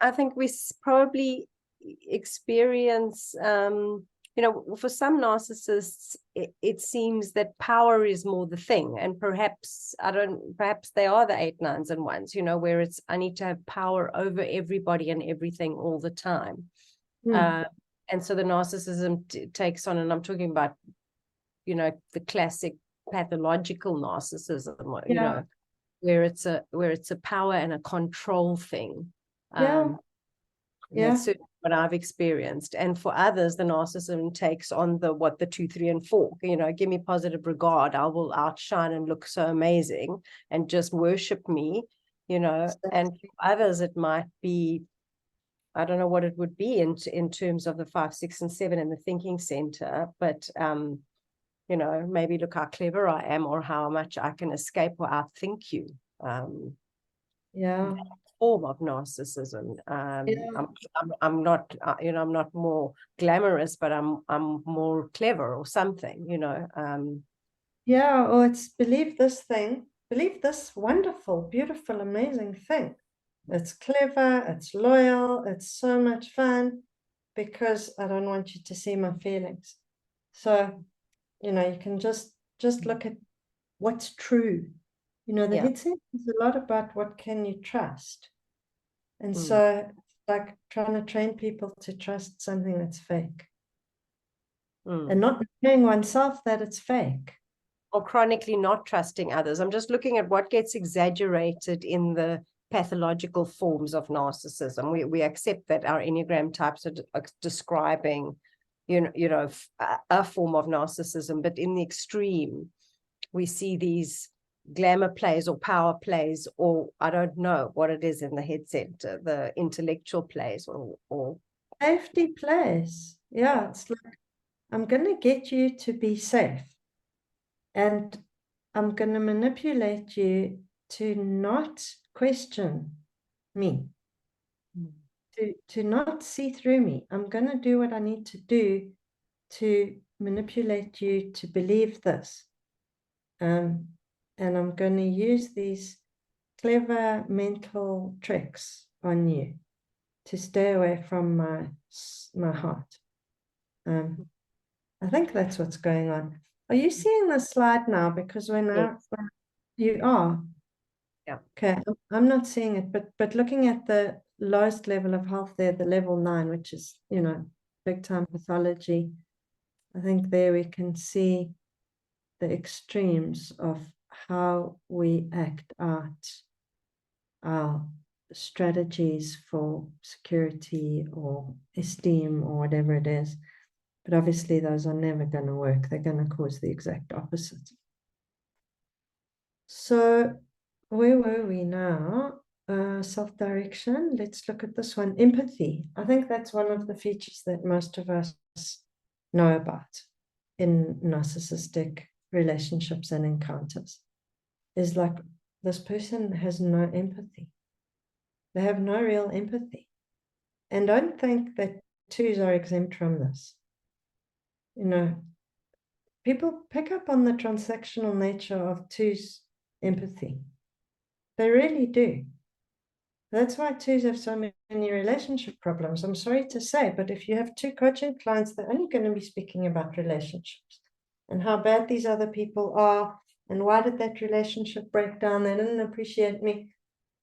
I think we probably experience, you know, for some narcissists, it seems that power is more the thing. And perhaps they are the 8, 9s and 1s, you know, where it's, I need to have power over everybody and everything all the time. And so the narcissism takes on, and I'm talking about, you know, the classic pathological narcissism, you know, where it's a power and a control thing. That's certainly what I've experienced. And for others, the narcissism takes on the 2, 3, and 4. You know, give me positive regard, I will outshine and look so amazing and just worship me, you know. And for others, it might be, I don't know what it would be in terms of the 5, 6, and 7 in the thinking center, but you know, maybe look how clever I am, or how much I can escape or outthink you. Form of narcissism. I'm not, you know, I'm not more glamorous, but I'm more clever or something, you know. Or it's believe this wonderful, beautiful, amazing thing. It's clever, it's loyal, it's so much fun, because I don't want you to see my feelings. So, you know, you can just look at what's true. You know, the head center is a lot about what can you trust. And so, like trying to train people to trust something that's fake. And not knowing oneself that it's fake. Or chronically not trusting others. I'm just looking at what gets exaggerated in the pathological forms of narcissism. We accept that our Enneagram types are describing, you know, a form of narcissism, but in the extreme, we see these glamour plays or power plays, or I don't know what it is in the head center, the intellectual plays or safety plays. It's like, I'm going to get you to be safe, and I'm going to manipulate you to not question me, to not see through me. I'm going to do what I need to do to manipulate you to believe this. And I'm going to use these clever mental tricks on you to stay away from my heart. I think that's what's going on. Are you seeing the slide now? Because when you are. Yeah. Okay, I'm not seeing it, but looking at the lowest level of health there, the level 9, which is, you know, big time pathology. I think there we can see the extremes of how we act out our strategies for security or esteem or whatever it is. But obviously those are never going to work. They're going to cause the exact opposite. So where were we now? Self-direction. Let's look at this one. Empathy. I think that's one of the features that most of us know about in narcissistic relationships and encounters is like this person has no empathy. They have no real empathy. And don't think that twos are exempt from this. You know, people pick up on the transactional nature of twos' empathy. They really do. That's why twos have so many relationship problems. I'm sorry to say, but if you have two coaching clients, they're only going to be speaking about relationships and how bad these other people are and why did that relationship break down? They didn't appreciate me.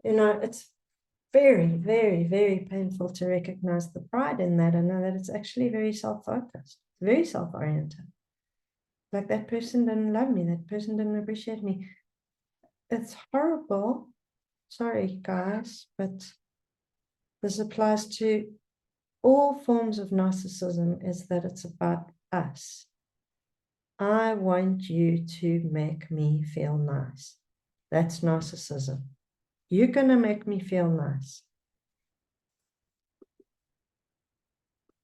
You know, it's very, very, very painful to recognize the pride in that and know that it's actually very self-focused, very self-oriented. Like that person didn't love me, that person didn't appreciate me. It's horrible. Sorry, guys, but this applies to all forms of narcissism, is that it's about us. I want you to make me feel nice. That's narcissism. You're going to make me feel nice.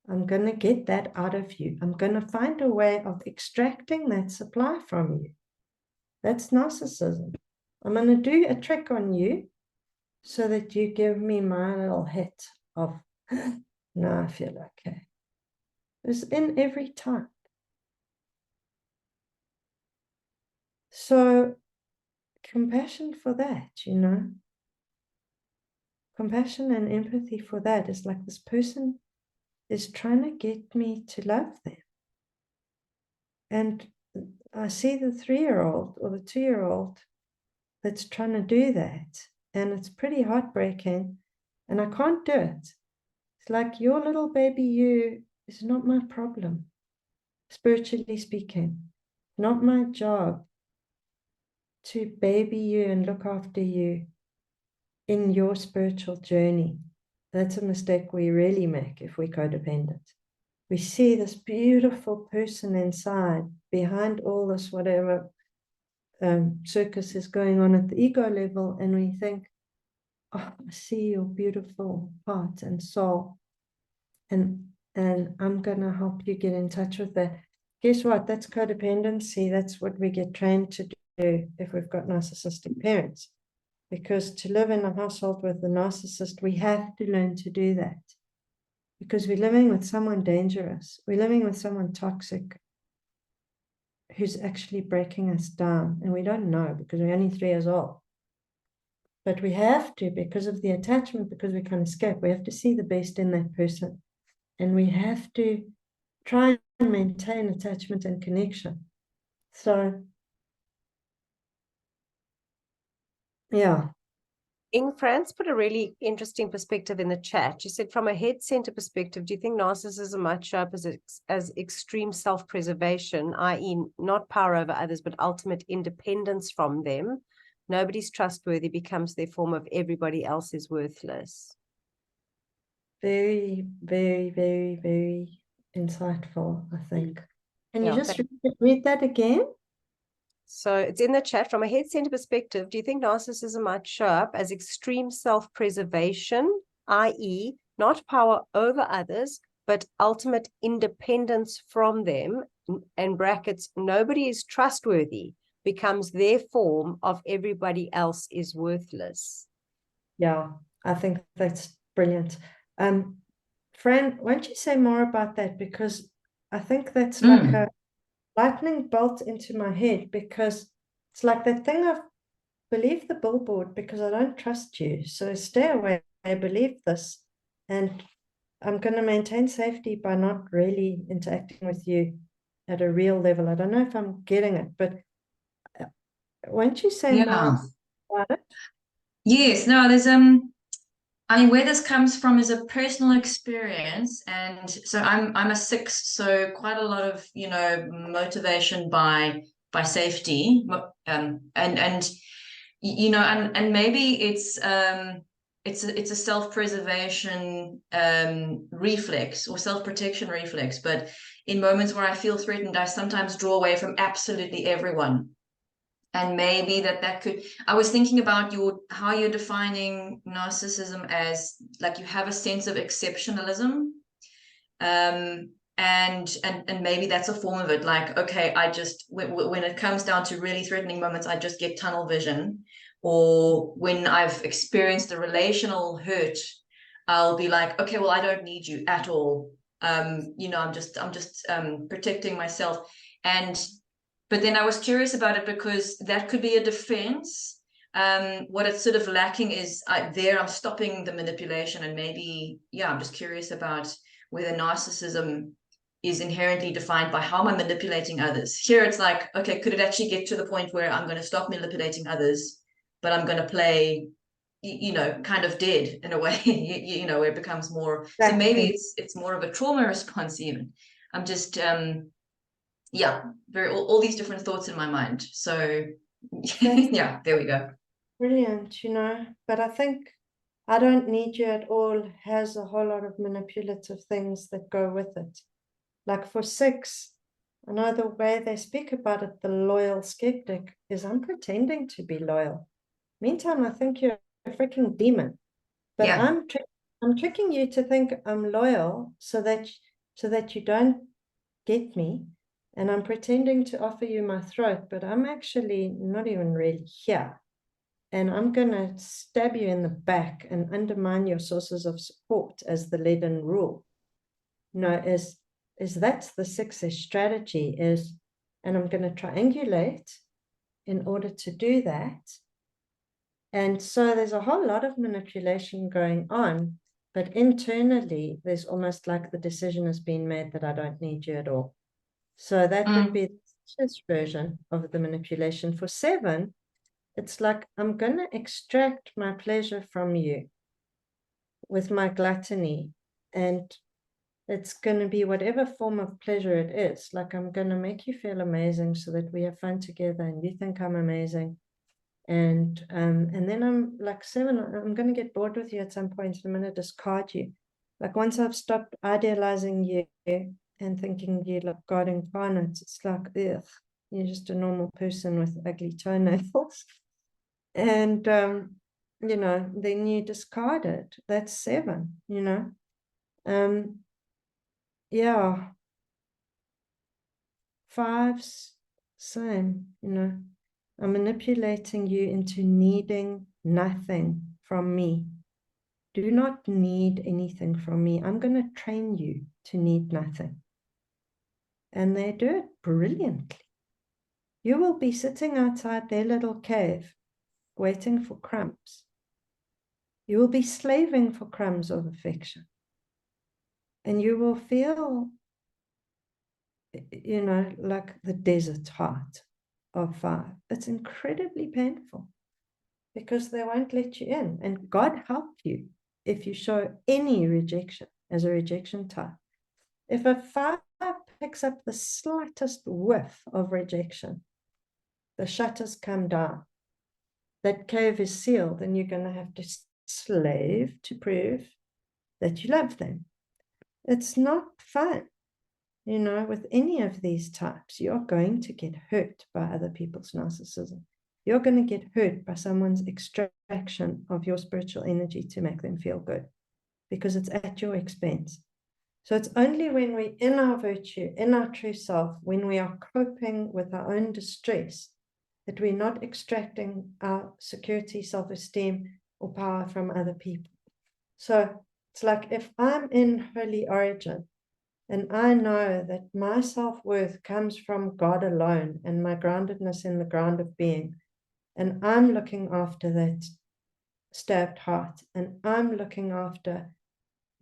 I'm going to get that out of you. I'm going to find a way of extracting that supply from you. That's narcissism. I'm going to do a trick on you so that you give me my little hit of, now I feel okay. It's in every time. So compassion for that, you know. Compassion and empathy for that is like this person is trying to get me to love them. And I see the 3-year-old or the 2-year-old that's trying to do that. And it's pretty heartbreaking. And I can't do it. It's like your little baby you is not my problem, spiritually speaking. Not my job to baby you and look after you in your spiritual journey. That's a mistake we really make if we're codependent. We see this beautiful person inside, behind all this whatever circus is going on at the ego level, and we think, oh, I see your beautiful heart and soul, and I'm going to help you get in touch with that. Guess what? That's codependency. That's what we get trained to do if we've got narcissistic parents. Because to live in a household with a narcissist, we have to learn to do that. Because we're living with someone dangerous. We're living with someone toxic who's actually breaking us down. And we don't know because we're only 3 years old. But we have to, because of the attachment, because we can't escape, we have to see the best in that person. And we have to try and maintain attachment and connection. So, yeah. In France, put a really interesting perspective in the chat. She said, from a head center perspective, do you think narcissism might show up as extreme self-preservation, i.e. not power over others, but ultimate independence from them? Nobody's trustworthy, becomes their form of everybody else is worthless. Very, very, very, very insightful, I think. Can you Yeah, just read that again? So it's in the chat. From a head center perspective, do you think narcissism might show up as extreme self-preservation, i.e. not power over others, but ultimate independence from them, and brackets, nobody is trustworthy, becomes their form of everybody else is worthless? Yeah, I think that's brilliant. Fran, why don't you say more about that? Because I think that's like a lightning bolt into my head, because it's like that thing of believe the billboard because I don't trust you. So stay away. I believe this. And I'm going to maintain safety by not really interacting with you at a real level. I don't know if I'm getting it, but won't you say more about it? Yes, no, there's I mean, where this comes from is a personal experience, and so I'm a 6, so quite a lot of motivation by safety, and maybe it's a self-preservation reflex or self-protection reflex, but in moments where I feel threatened, I sometimes draw away from absolutely everyone. And maybe that could, I was thinking about how you're defining narcissism as like you have a sense of exceptionalism. And and maybe that's a form of it. Like, okay, I just, when it comes down to really threatening moments, I just get tunnel vision. Or when I've experienced a relational hurt, I'll be like, okay, well, I don't need you at all. You know, I'm just protecting myself. But then I was curious about it, because that could be a defense. What it's sort of lacking is I'm stopping the manipulation, and maybe, yeah, I'm just curious about whether narcissism is inherently defined by how am I manipulating others. Here it's like, okay, could it actually get to the point where I'm going to stop manipulating others, but I'm going to play, you know, kind of dead in a way, you know, where it becomes more, so maybe it's more of a trauma response even. I'm just, yeah, all these different thoughts in my mind. So yeah, there we go. Brilliant, you know, but I think I don't need you at all has a whole lot of manipulative things that go with it. Like for 6, I know the way they speak about it, the loyal skeptic, is I'm pretending to be loyal. Meantime, I think you're a freaking demon. But Yeah. I'm tricking you to think I'm loyal so that you don't get me. And I'm pretending to offer you my throat, but I'm actually not even really here. And I'm going to stab you in the back and undermine your sources of support as the leaden rule. You know, is that's the success strategy is, and I'm going to triangulate in order to do that. And so there's a whole lot of manipulation going on, but internally there's almost like the decision has been made that I don't need you at all. So that would be the first version of the manipulation. For 7, it's like I'm going to extract my pleasure from you with my gluttony, and it's going to be whatever form of pleasure it is. Like I'm going to make you feel amazing so that we have fun together and you think I'm amazing. And then I'm like 7, I'm going to get bored with you at some point and I'm going to discard you. Like once I've stopped idealizing you and thinking you look God incarnate, it's like, ugh, you're just a normal person with ugly toenails. And, you know, then you discard it. That's 7, you know. Yeah. 5's same, you know. I'm manipulating you into needing nothing from me. Do not need anything from me. I'm going to train you to need nothing. And they do it brilliantly. You will be sitting outside their little cave waiting for crumbs. You will be slaving for crumbs of affection. And you will feel, you know, like the desert heart of 5. It's incredibly painful because they won't let you in. And God help you if you show any rejection as a rejection type. If a 5 picks up the slightest whiff of rejection, the shutters come down. That cave is sealed, and you're going to have to slave to prove that you love them. It's not fun. You know, with any of these types, you're going to get hurt by other people's narcissism. You're going to get hurt by someone's extraction of your spiritual energy to make them feel good, because it's at your expense. So it's only when we're in our virtue, in our true self, when we are coping with our own distress, that we're not extracting our security, self-esteem, or power from other people. So it's like if I'm in holy origin, and I know that my self-worth comes from God alone and my groundedness in the ground of being, and I'm looking after that stabbed heart, and I'm looking after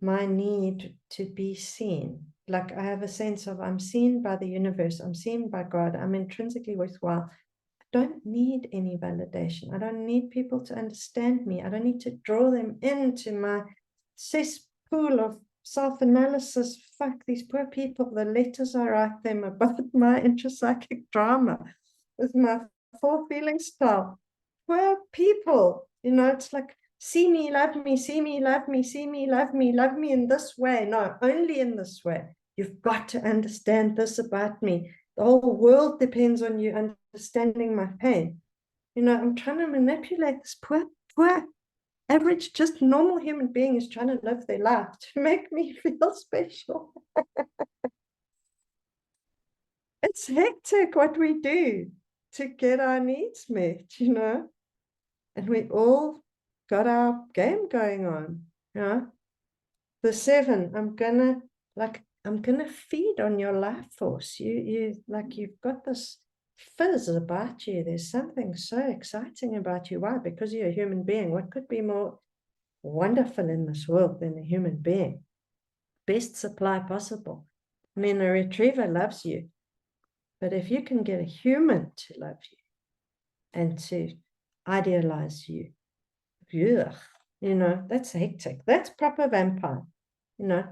my need to be seen. Like I have a sense of I'm seen by the universe, I'm seen by God, I'm intrinsically worthwhile. I don't need any validation. I don't need people to understand me. I don't need to draw them into my cesspool of self-analysis. Fuck these poor people. The letters I write them about my intrapsychic drama with my 4 feeling style. Poor people. You know, it's like, see me, love me, see me, love me, see me, love me in this way. No, only in this way. You've got to understand this about me. The whole world depends on you understanding my pain. You know, I'm trying to manipulate this poor, average, just normal human being is trying to live their life to make me feel special. It's hectic what we do to get our needs met, you know, and we all got our game going on, you know. The 7, I'm gonna feed on your life force. You've got this fizz about you. There's something so exciting about you. Why? Because you're a human being. What could be more wonderful in this world than a human being? Best supply possible. I mean, a retriever loves you, but if you can get a human to love you and to idealize you, ugh, you know, that's hectic. That's proper vampire, you know.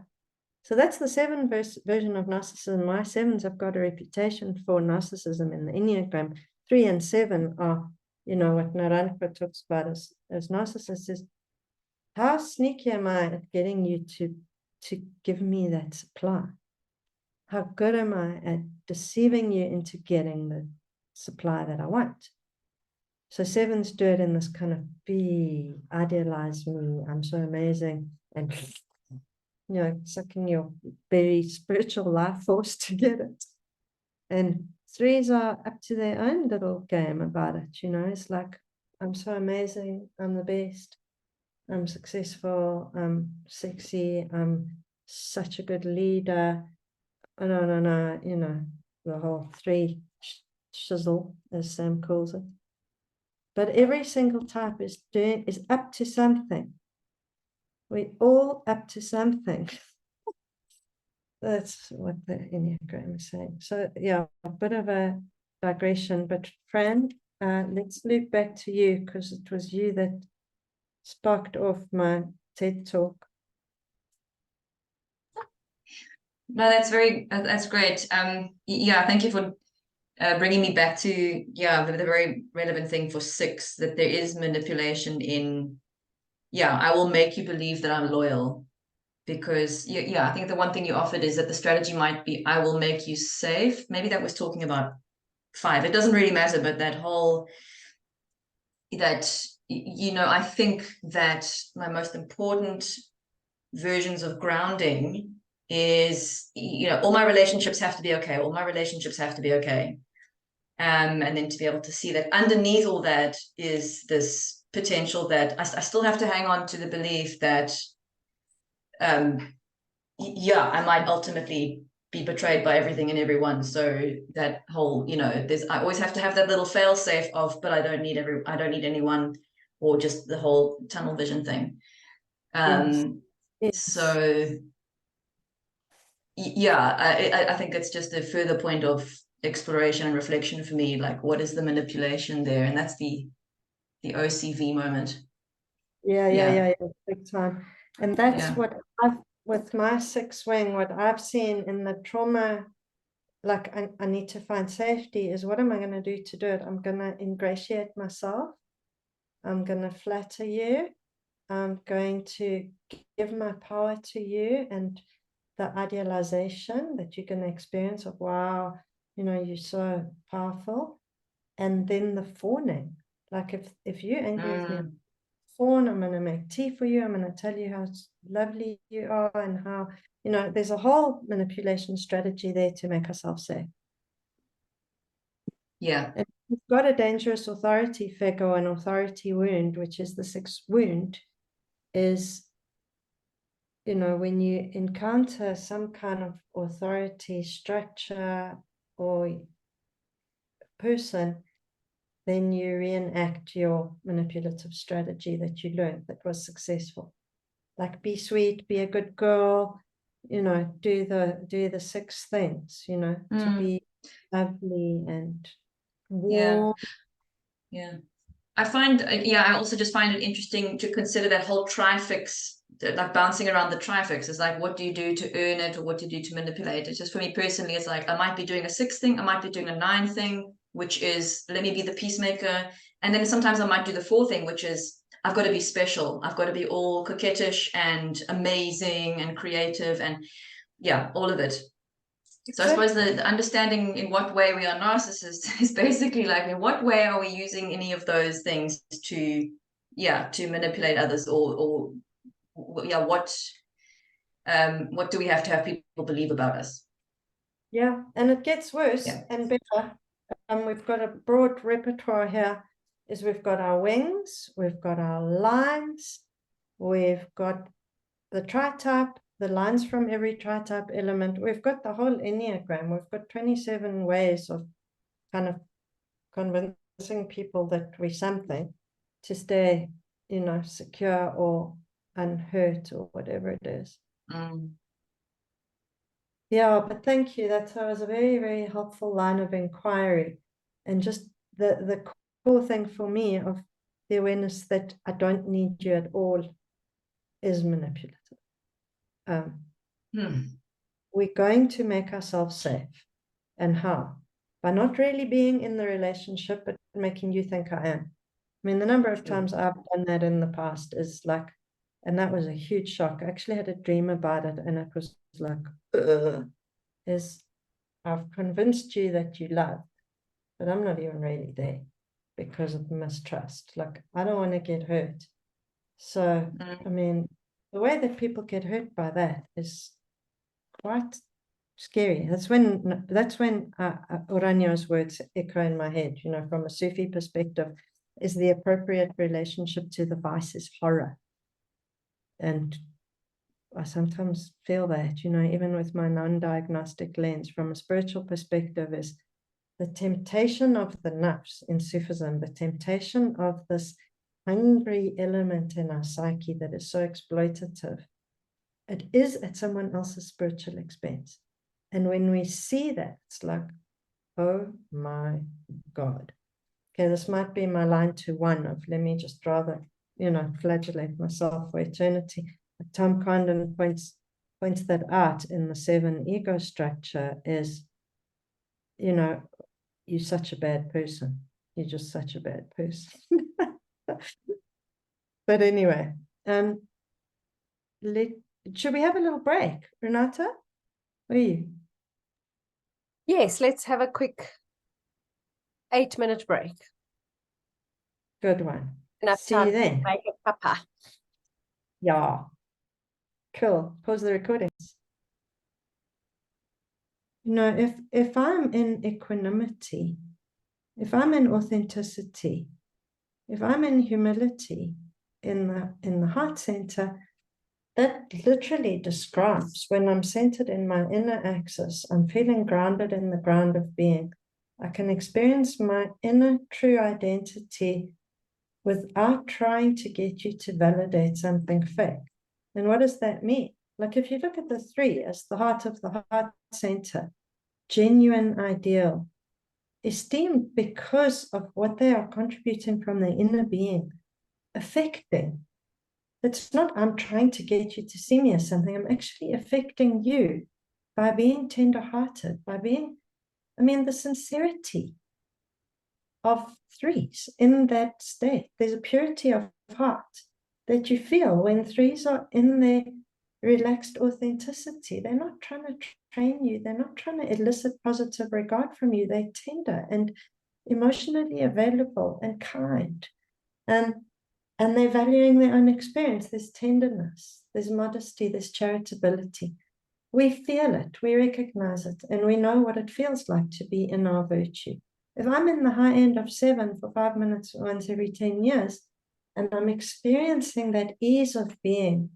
So that's the 7 version of narcissism. My 7s have got a reputation for narcissism in the Enneagram. 3 and 7 are, you know, what Naranka talks about as narcissists is, how sneaky am I at getting you to give me that supply? How good am I at deceiving you into getting the supply that I want? So 7s do it in this kind of idealize me, I'm so amazing, and you know, sucking your very spiritual life force to get it. And 3s are up to their own little game about it, you know. It's like, I'm so amazing, I'm the best, I'm successful, I'm sexy, I'm such a good leader. No, you know, the whole 3 shizzle, as Sam calls it. But every single type is up to something. We're all up to something. That's what the Enneagram is saying. So yeah, a bit of a digression, but Fran, let's loop back to you, because it was you that sparked off my TED talk. No, that's great. Yeah, thank you for bringing me back to the very relevant thing for 6, that there is manipulation in, I will make you believe that I'm loyal, because I think the one thing you offered is that the strategy might be, I will make you safe. Maybe that was talking about 5. It doesn't really matter, but that whole, that, you know, I think that my most important versions of grounding is, you know, all my relationships have to be okay. All my relationships have to be okay. And then to be able to see that underneath all that is this potential that I still have to hang on to the belief that, I might ultimately be betrayed by everything and everyone. So that whole, you know, I always have to have that little fail safe of, but I don't need anyone, or just the whole tunnel vision thing. Yes. So I think it's just a further point of exploration and reflection for me, like, what is the manipulation there? And that's the OCV moment. Yeah, big time. And that's what with my 6 wing, what I've seen in the trauma, like I need to find safety, is what am I going to do to do it? I'm going to ingratiate myself. I'm going to flatter you. I'm going to give my power to you, and the idealization that you're going to experience of, wow, you know, you're so powerful. And then the fawning, like if you're angry with me, fawn, I'm going to make tea for you, I'm going to tell you how lovely you are, and how, you know, there's a whole manipulation strategy there to make ourselves safe. Yeah. And we've got a dangerous authority figure, an authority wound, which is the 6th wound, is, you know, when you encounter some kind of authority structure or person, then you reenact your manipulative strategy that you learned that was successful. Like, be sweet, be a good girl, you know, do the 6 things, you know, to be lovely and warm. Yeah. I find, I also just find it interesting to consider that whole trifix, like bouncing around the trifix is like, what do you do to earn it, or what do you do to manipulate it? Just for me personally, it's like, I might be doing a 6 thing, I might be doing a 9 thing, which is, let me be the peacemaker. And then sometimes I might do the 4 thing, which is, I've got to be special. I've got to be all coquettish and amazing and creative, and all of it. So I suppose the understanding in what way we are narcissists is basically like, in what way are we using any of those things to manipulate others, or what do we have to have people believe about us? Yeah, and it gets worse Yeah. and better. We've got a broad repertoire here. Is we've got our wings, we've got our lines, we've got the tri-type, the lines from every tri-type element. We've got the whole Enneagram. We've got 27 ways of kind of convincing people that we're something to stay, you know, secure or unhurt or whatever it is. Yeah, but thank you. That was a very, very helpful line of inquiry. And just the core thing for me of the awareness that I don't need you at all is manipulative. We're going to make ourselves safe. And how? By not really being in the relationship, but making you think I am. I mean, the number of times I've done that in the past is like, and that was a huge shock. I actually had a dream about it, and it was like, is I've convinced you that you love, but I'm not even really there because of mistrust. Like, I don't want to get hurt. So, I mean, the way that people get hurt by that is quite scary. That's when Oranyo's words echo in my head, you know, from a Sufi perspective, is the appropriate relationship to the vice is horror. And I sometimes feel that, you know, even with my non-diagnostic lens, from a spiritual perspective, is the temptation of the nafs in Sufism, the temptation of this hungry element in our psyche that is so exploitative. It is at someone else's spiritual expense. And when we see that, it's like, oh my God. Okay, this might be my line to one of, let me just rather, you know, flagellate myself for eternity. Tom Condon points that out in the 7 ego structure is, you know, you're such a bad person. You're just such a bad person. But anyway, should we have a little break, Renata? What are you? Yes, let's have a quick 8-minute break. Good one. Enough See time you then. to make a cuppa. Yeah. Cool. Pause the recordings. You know, if I'm in equanimity, if I'm in authenticity, if I'm in humility in the heart center, that literally describes when I'm centered in my inner axis, I'm feeling grounded in the ground of being. I can experience my inner true identity without trying to get you to validate something fake. And what does that mean? Like if you look at the 3 as the heart of the heart center, genuine, ideal, esteemed because of what they are contributing from their inner being, affecting. It's not I'm trying to get you to see me as something. I'm actually affecting you by being tender-hearted, by being, I mean, the sincerity of 3s in that state. There's a purity of heart that you feel when 3s are in their relaxed authenticity. They're not trying to train you. They're not trying to elicit positive regard from you. They're tender and emotionally available and kind. And they're valuing their own experience. There's tenderness, there's modesty, there's charitability. We feel it, we recognize it, and we know what it feels like to be in our virtue. If I'm in the high end of 7 for 5 minutes once every 10 years, and I'm experiencing that ease of being,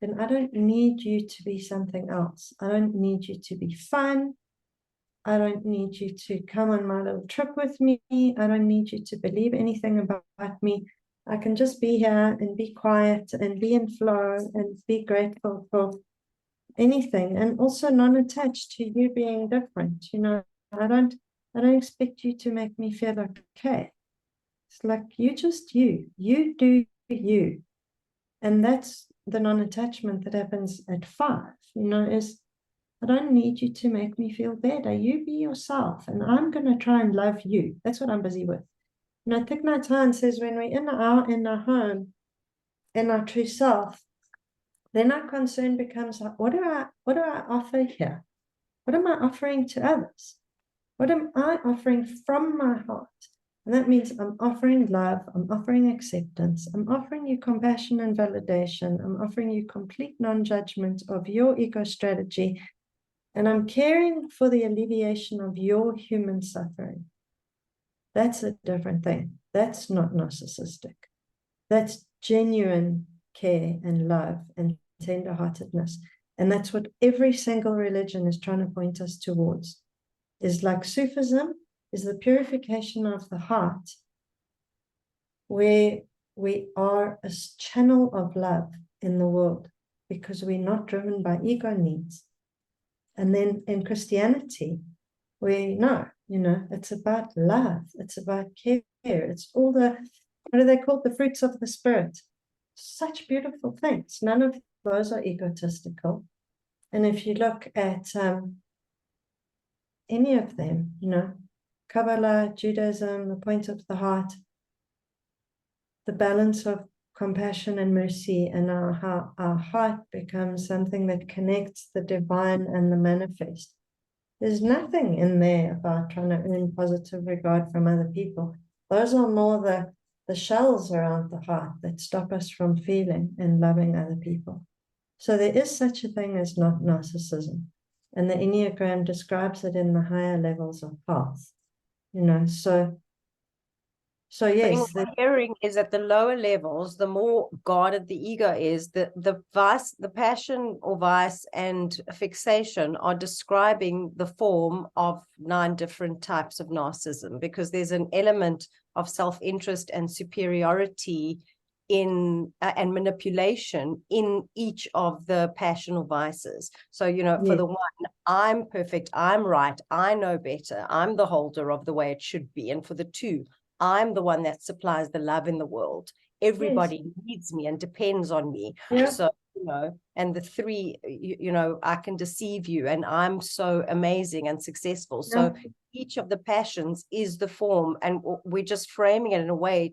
then I don't need you to be something else. I don't need you to be fun. I don't need you to come on my little trip with me. I don't need you to believe anything about me. I can just be here and be quiet and be in flow and be grateful for anything, and also non-attached to you being different. You know, I don't expect you to make me feel okay. It's like you just you do you. And that's the non-attachment that happens at 5, you know, is I don't need you to make me feel better. You be yourself, and I'm going to try and love you. That's what I'm busy with. You know, Thich Nhat Hanh says when we're in our home, in our true self, then our concern becomes, what do I offer here? What am I offering to others? What am I offering from my heart? And that means I'm offering love, I'm offering acceptance, I'm offering you compassion and validation, I'm offering you complete non-judgment of your ego strategy, And I'm caring for the alleviation of your human suffering. That's a different thing. That's not narcissistic. That's genuine care and love and tenderheartedness. And that's what every single religion is trying to point us towards. Is like Sufism is the purification of the heart, where we are a channel of love in the world because we're not driven by ego needs. And then in Christianity, we know, it's about love. It's about care. It's all the, what do they call the fruits of the spirit? Such beautiful things. None of those are egotistical. And if you look at any of them, Kabbalah, Judaism, the point of the heart, the balance of compassion and mercy, and how our heart becomes something that connects the divine and the manifest. There's nothing in there about trying to earn positive regard from other people. Those are more the shells around the heart that stop us from feeling and loving other people. So there is such a thing as not narcissism. And the Enneagram describes it in the higher levels of path. So yes. What I'm hearing is at the lower levels, the more guarded the ego is, the vice, the passion or vice and fixation are describing the form of 9 different types of narcissism, because there's an element of self-interest and superiority in and manipulation in each of the passion or vices. So, for the one, I'm perfect, I'm right, I know better, I'm the holder of the way it should be. And for the 2, I'm the one that supplies the love in the world. Everybody needs me and depends on me. Yeah. So, and the 3, I can deceive you and I'm so amazing and successful. So each of the passions is the form, and we're just framing it in a way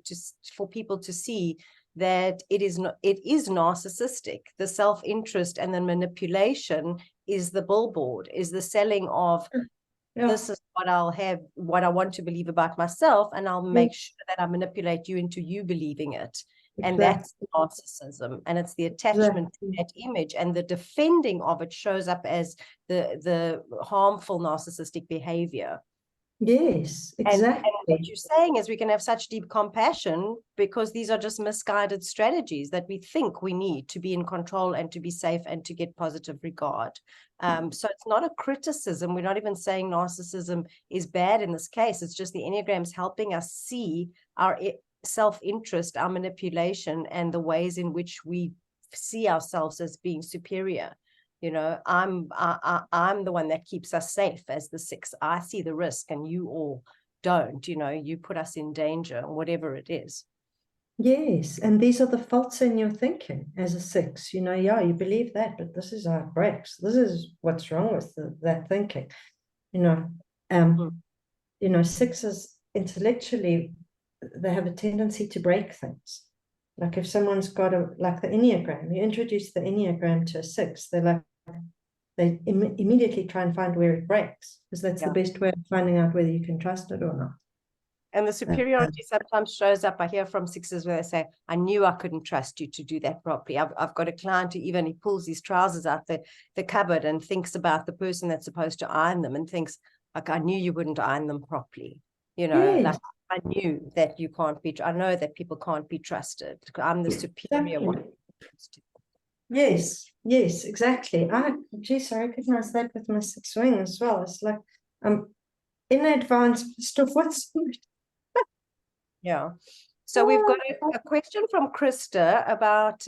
for people to see that it is narcissistic. The self-interest and the manipulation is the billboard, is the selling of this is what I'll have, what I want to believe about myself, and I'll make sure that I manipulate you into you believing it. And that's narcissism, and it's the attachment to that image, and the defending of it shows up as the harmful narcissistic behavior. Yes, exactly. And what you're saying is we can have such deep compassion because these are just misguided strategies that we think we need to be in control and to be safe and to get positive regard. So it's not a criticism. We're not even saying narcissism is bad in this case. It's just the Enneagram's helping us see our self-interest, our manipulation, and the ways in which we see ourselves as being superior. I'm the one that keeps us safe as the 6. I see the risk and you all don't. You put us in danger, whatever it is. Yes, and these are the faults in your thinking as a 6. You believe that, but this is how it breaks. This is what's wrong with that thinking. 6s intellectually, they have a tendency to break things. Like if someone's got like the Enneagram, you introduce the Enneagram to a 6, they immediately try and find where it breaks, because that's the best way of finding out whether you can trust it or not. And the superiority sometimes shows up. I hear from 6s where they say, I knew I couldn't trust you to do that properly. I've got a client who he pulls his trousers out the cupboard and thinks about the person that's supposed to iron them and thinks, like, I knew you wouldn't iron them properly. Like I knew that you can't be, I know that people can't be trusted. I'm the superior one. Yes, exactly. I recognize that with my 6 wing as well. It's like in advance stuff. What's yeah. So we've got a question from Krista about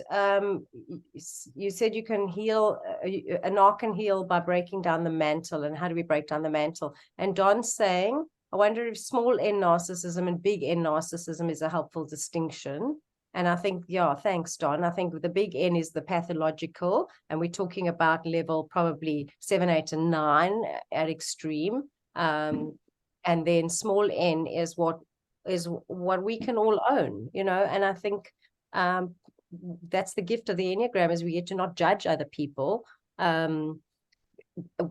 you said you can heal, a narc can heal by breaking down the mantle, and how do we break down the mantle? And Don's saying, I wonder if small n narcissism and big N narcissism is a helpful distinction. And I think, thanks, Don. I think the big N is the pathological, and we're talking about level probably 7, 8, and 9 at extreme. And then small n is what we can all own, and I think that's the gift of the Enneagram, is we get to not judge other people.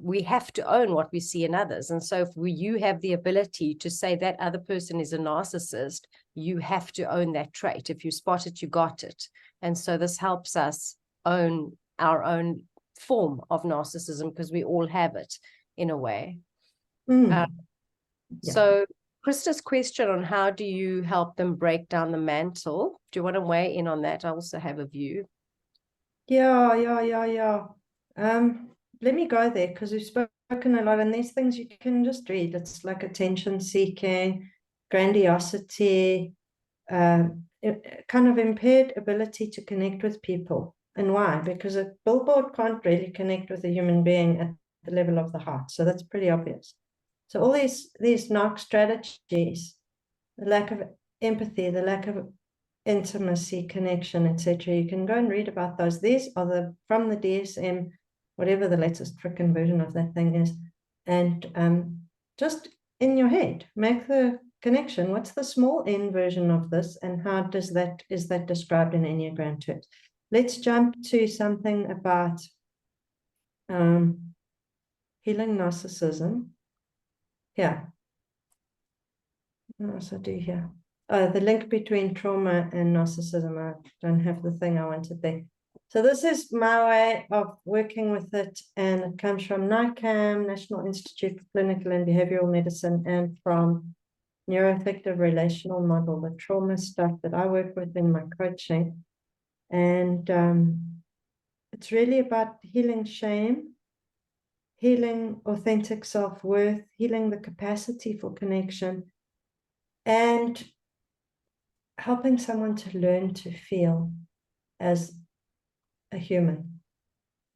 We have to own what we see in others. And so if you have the ability to say that other person is a narcissist, you have to own that trait. If you spot it, you got it. And so this helps us own our own form of narcissism, because we all have it in a way. Yeah. So Krista's question on how do you help them break down the mantle? Do you want to weigh in on that? I also have a view. Yeah. Let me go there, because we've spoken a lot, and these things you can just read. It's like attention seeking, grandiosity, kind of impaired ability to connect with people. And why? Because a billboard can't really connect with a human being at the level of the heart. So that's pretty obvious. So all these narc strategies, the lack of empathy, the lack of intimacy, connection, etc. You can go and read about those. These are from the DSM, whatever the latest frickin' version of that thing is. And just in your head, make the connection. What's the small n version of this, and how is that described in Enneagram terms? Let's jump to something about healing narcissism. Yeah. What else I do here? The link between trauma and narcissism. I don't have the thing I wanted there. So this is my way of working with it, and it comes from NICAM, National Institute for Clinical and Behavioral Medicine, and from neuroaffective relational model, the trauma stuff that I work with in my coaching. And it's really about healing shame, healing authentic self-worth, healing the capacity for connection, and helping someone to learn to feel as a human.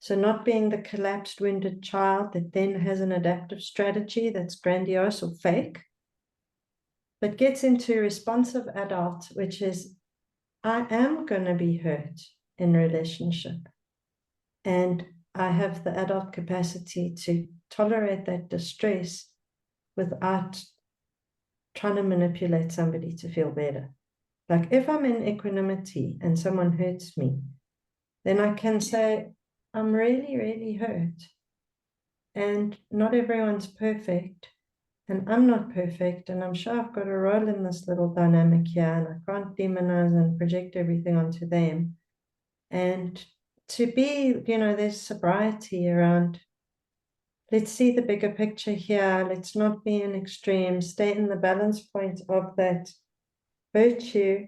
So not being the collapsed, wounded child that then has an adaptive strategy that's grandiose or fake, but gets into responsive adult, which is, I am going to be hurt in relationship. And I have the adult capacity to tolerate that distress without trying to manipulate somebody to feel better. Like if I'm in equanimity and someone hurts me, then I can say, I'm really, really hurt. And not everyone's perfect. And I'm not perfect. And I'm sure I've got a role in this little dynamic here. And I can't demonize and project everything onto them. And to be, there's sobriety around, let's see the bigger picture here. Let's not be in extremes. Stay in the balance point of that virtue.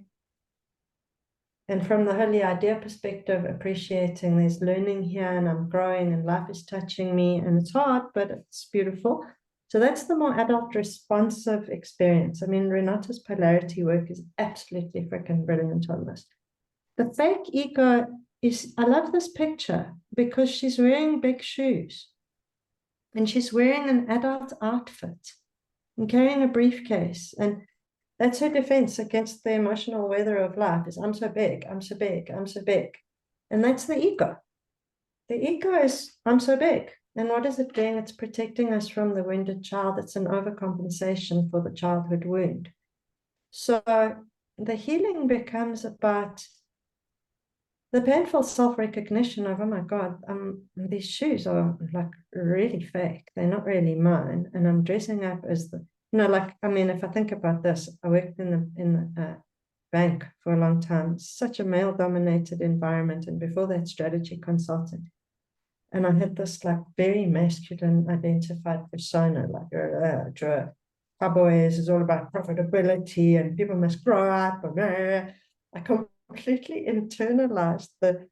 And from the holy idea perspective, appreciating there's learning here, and I'm growing, and life is touching me, and it's hard, but it's beautiful. So that's the more adult responsive experience. I mean, Renata's polarity work is absolutely freaking brilliant on this. The fake ego is, I love this picture because she's wearing big shoes and she's wearing an adult outfit and carrying a briefcase, and that's her defense against the emotional weather of life is, I'm so big, I'm so big, I'm so big. And that's the ego. The ego is, I'm so big. And what is it doing? It's protecting us from the wounded child. It's an overcompensation for the childhood wound. So the healing becomes about the painful self-recognition of, oh my God, these shoes are like really fake. They're not really mine. And I'm dressing up as the, if I think about this, I worked in the bank for a long time, such a male-dominated environment. And before that, strategy consulting. And I had this like very masculine identified persona, like cowboys is all about profitability and people must grow up. And I completely internalized the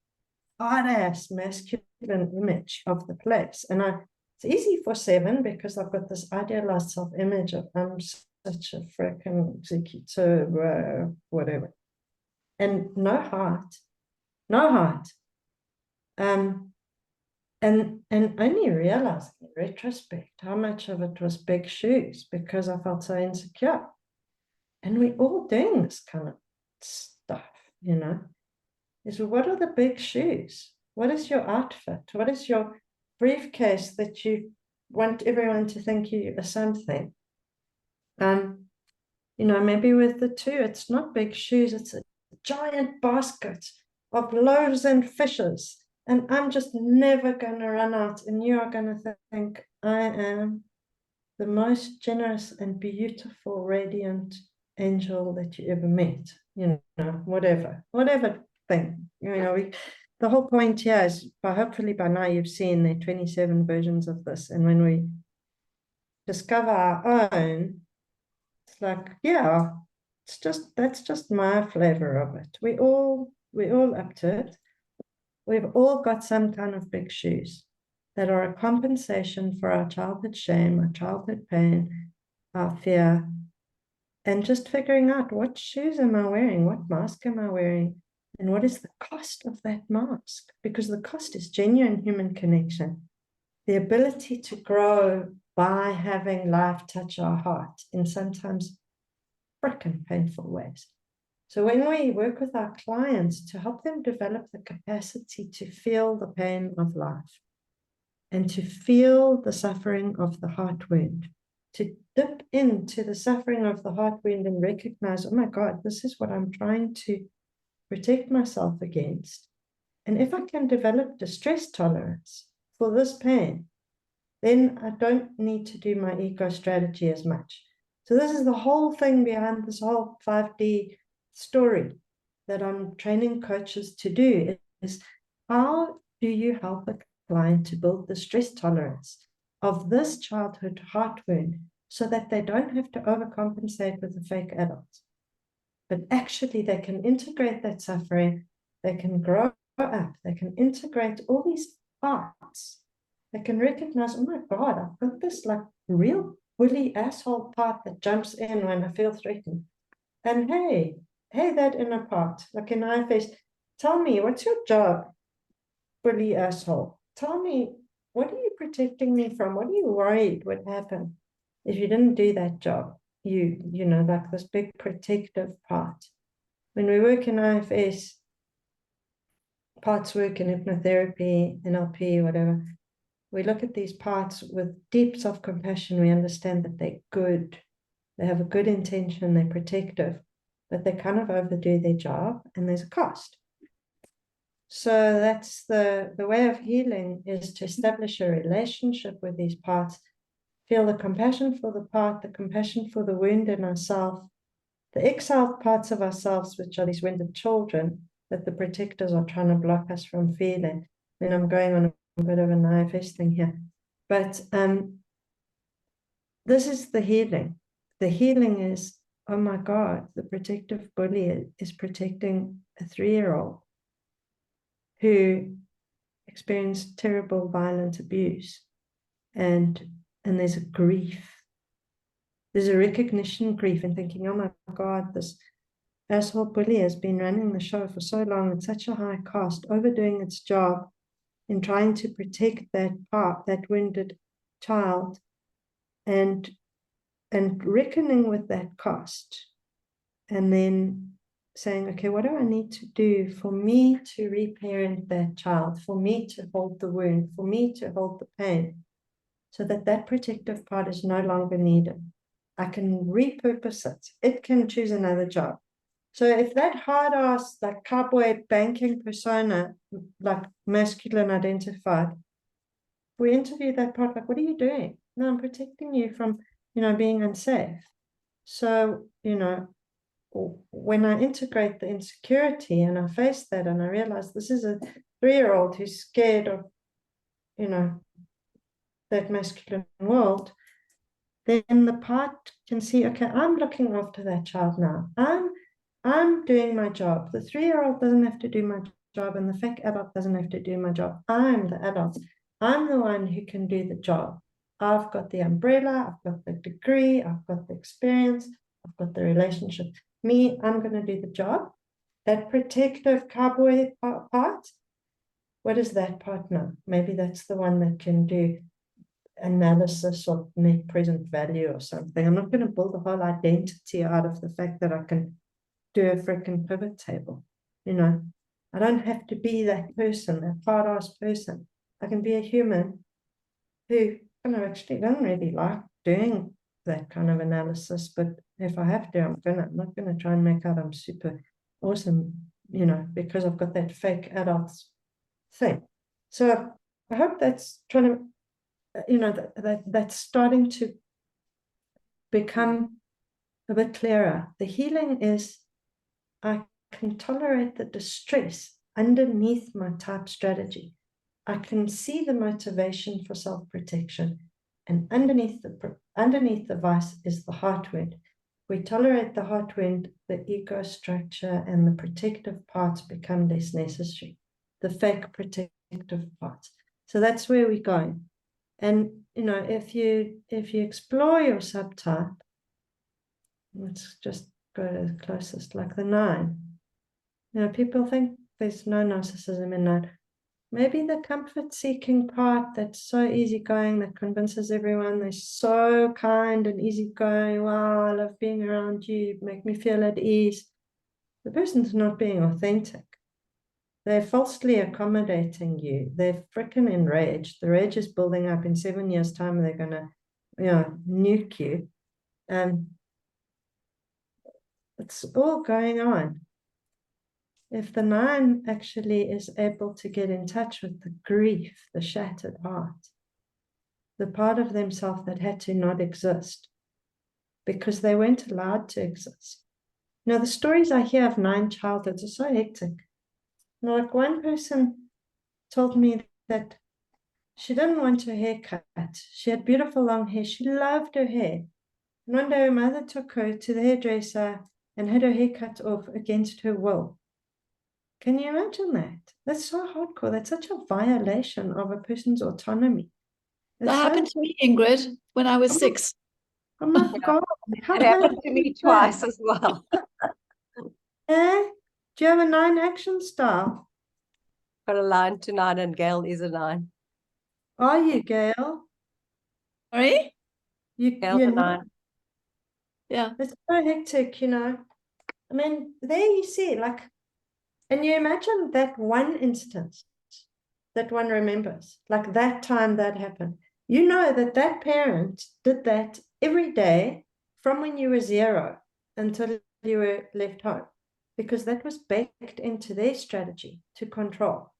hard-ass masculine image of the place. And it's easy for 7 because I've got this idealized self-image of I'm such a freaking executive, whatever. And no heart. And only realizing in retrospect how much of it was big shoes because I felt so insecure. And we're all doing this kind of stuff, is what are the big shoes? What is your outfit? What is your briefcase that you want everyone to think you are something? Maybe with the 2, it's not big shoes, it's a giant basket of loaves and fishes. And I'm just never going to run out. And you are going to think, I am the most generous and beautiful, radiant angel that you ever met. Whatever thing. the whole point here is, hopefully by now you've seen there are 27 versions of this. And when we discover our own, it's like, yeah, that's just my flavor of it. We're all up to it. We've all got some kind of big shoes that are a compensation for our childhood shame, our childhood pain, our fear, and just figuring out, what shoes am I wearing? What mask am I wearing? And what is the cost of that mask? Because the cost is genuine human connection. The ability to grow by having life touch our heart in sometimes frickin' painful ways. So when we work with our clients to help them develop the capacity to feel the pain of life and to feel the suffering of the heart wound, to dip into the suffering of the heart wound and recognize, oh my God, this is what I'm trying to protect myself against. And if I can develop distress tolerance for this pain, then I don't need to do my ego strategy as much. So this is the whole thing behind this whole 5D story that I'm training coaches to do, is how do you help a client to build the stress tolerance of this childhood heart wound so that they don't have to overcompensate with the fake adults, but actually they can integrate that suffering, they can grow up, they can integrate all these parts, they can recognize, oh my God, I've got this like real bully asshole part that jumps in when I feel threatened. And hey, that inner part, like in IFS, tell me, what's your job, bully asshole? Tell me, what are you protecting me from? What are you worried would happen if you didn't do that job? You know, like this big protective part. When we work in IFS, parts work in hypnotherapy, NLP, whatever, we look at these parts with deep self-compassion. We understand that they're good. They have a good intention. They're protective, but they kind of overdo their job, and there's a cost. So that's the way of healing, is to establish a relationship with these parts, feel the compassion for the part, the compassion for the wound in ourselves, the exiled parts of ourselves, which are these wounded children that the protectors are trying to block us from feeling. And I'm going on a bit of an IFS thing here, but this is the healing. The healing is, oh my God, the protective bully is protecting a 3-year-old who experienced terrible violent abuse, and there's a grief. There's a recognition grief and thinking, oh my God, this asshole bully has been running the show for so long at such a high cost, overdoing its job in trying to protect that part, that wounded child, and reckoning with that cost, and then saying, okay, what do I need to do for me to reparent that child, for me to hold the wound, for me to hold the pain, so that that protective part is no longer needed. I can repurpose it. It can choose another job. So if that hard-ass, like cowboy banking persona, like masculine identified, we interview that part, like, what are you doing? No, I'm protecting you from, being unsafe. So, when I integrate the insecurity and I face that and I realize this is a 3-year-old who's scared of, that masculine world, then the part can see, okay, I'm looking after that child now. I'm doing my job. The 3-year-old doesn't have to do my job, and the fake adult doesn't have to do my job. I'm the adult. I'm the one who can do the job. I've got the umbrella, I've got the degree, I've got the experience, I've got the relationship. Me, I'm going to do the job. That protective cowboy part, what is that part now? Maybe that's the one that can do analysis of net present value or something. I'm not going to build a whole identity out of the fact that I can do a freaking pivot table. I don't have to be that person, that hard-ass person. I can be a human who actually don't really like doing that kind of analysis, but if I have to, I'm not gonna try and make out I'm super awesome, because I've got that fake adults thing. So I hope that's trying to, that's starting to become a bit clearer. The healing is, I can tolerate the distress underneath my type strategy. I can see the motivation for self-protection, and underneath the vice is the heart wound. We tolerate the heart wound, the ego structure and the protective parts become less necessary, the fake protective parts. So that's where we're going. And if you explore your subtype, let's just go to the closest, like the 9. People think there's no narcissism in 9. Maybe the comfort-seeking part that's so easygoing, that convinces everyone they're so kind and easygoing. Wow, I love being around you. You make me feel at ease. The person's not being authentic. They're falsely accommodating you. They're freaking enraged. The rage is building up. In 7 years' time, they're going to, nuke you. It's all going on. If the 9 actually is able to get in touch with the grief, the shattered heart, the part of themselves that had to not exist because they weren't allowed to exist. The stories I hear of 9 childhoods are so hectic. Like one person told me that she didn't want her hair cut. She had beautiful long hair. She loved her hair. And one day her mother took her to the hairdresser and had her hair cut off against her will. Can you imagine that? That's so hardcore. That's such a violation of a person's autonomy. That happened to me, Ingrid, when I was 6. Oh my God. It happened to me twice as well. Do you have a 9 action style? Got a line to 9 and Gail is a 9. Are you, Gail? Sorry? Gail's a 9. Yeah. It's so hectic, I mean, there you see, and you imagine that one instance that one remembers, like that time that happened. You know that parent did that every day from when you were 0 until you were left home, because that was baked into their strategy to control.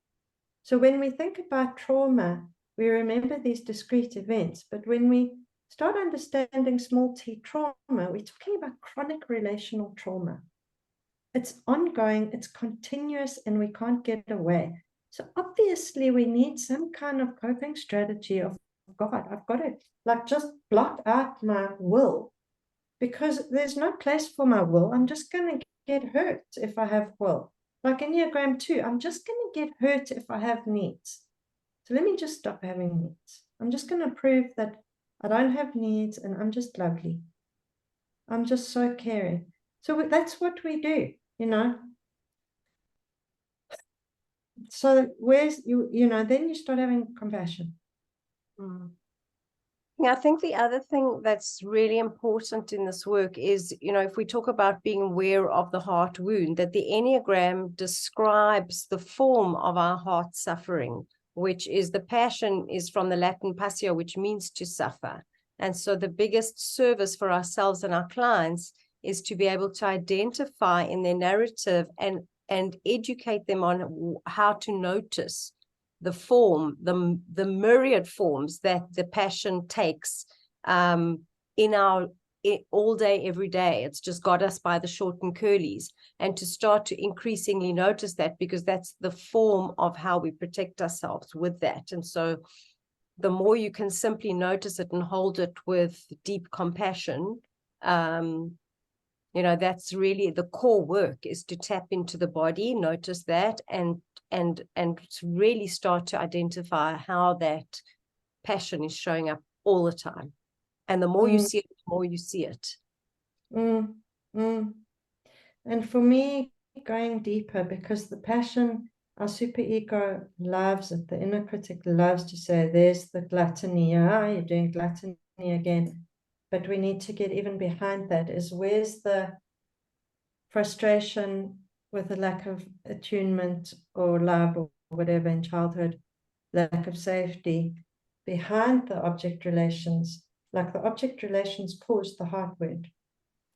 So when we think about trauma, we remember these discrete events, but when we start understanding small t trauma, we're talking about chronic relational trauma. It's ongoing, it's continuous, and we can't get away. So obviously we need some kind of coping strategy of, God, I've got to just block out my will, because there's no place for my will. I'm just going to get hurt if I have will. Like Enneagram 2, I'm just going to get hurt if I have needs. So let me just stop having needs. I'm just going to prove that I don't have needs and I'm just lovely. I'm just so caring. So that's what we do, So where's, then you start having compassion. Yeah, I think the other thing that's really important in this work is, if we talk about being aware of the heart wound, that the Enneagram describes the form of our heart suffering, which is the passion is from the Latin passio, which means to suffer. And so the biggest service for ourselves and our clients is to be able to identify in their narrative and educate them on how to notice the form, the myriad forms that the passion takes in our all day, every day. It's just got us by the short and curlies, and to start to increasingly notice that, because that's the form of how we protect ourselves with that. And so the more you can simply notice it and hold it with deep compassion, that's really the core work, is to tap into the body, notice that, and really start to identify how that passion is showing up all the time. And the more you see it, the more you see it. And for me, going deeper, because the passion, our superego loves it. The inner critic loves to say, there's the gluttony. You're doing gluttony again. But we need to get even behind that, is where's the frustration with a lack of attunement or love or whatever in childhood, lack of safety, behind the object relations. Like the object relations caused the heart wound.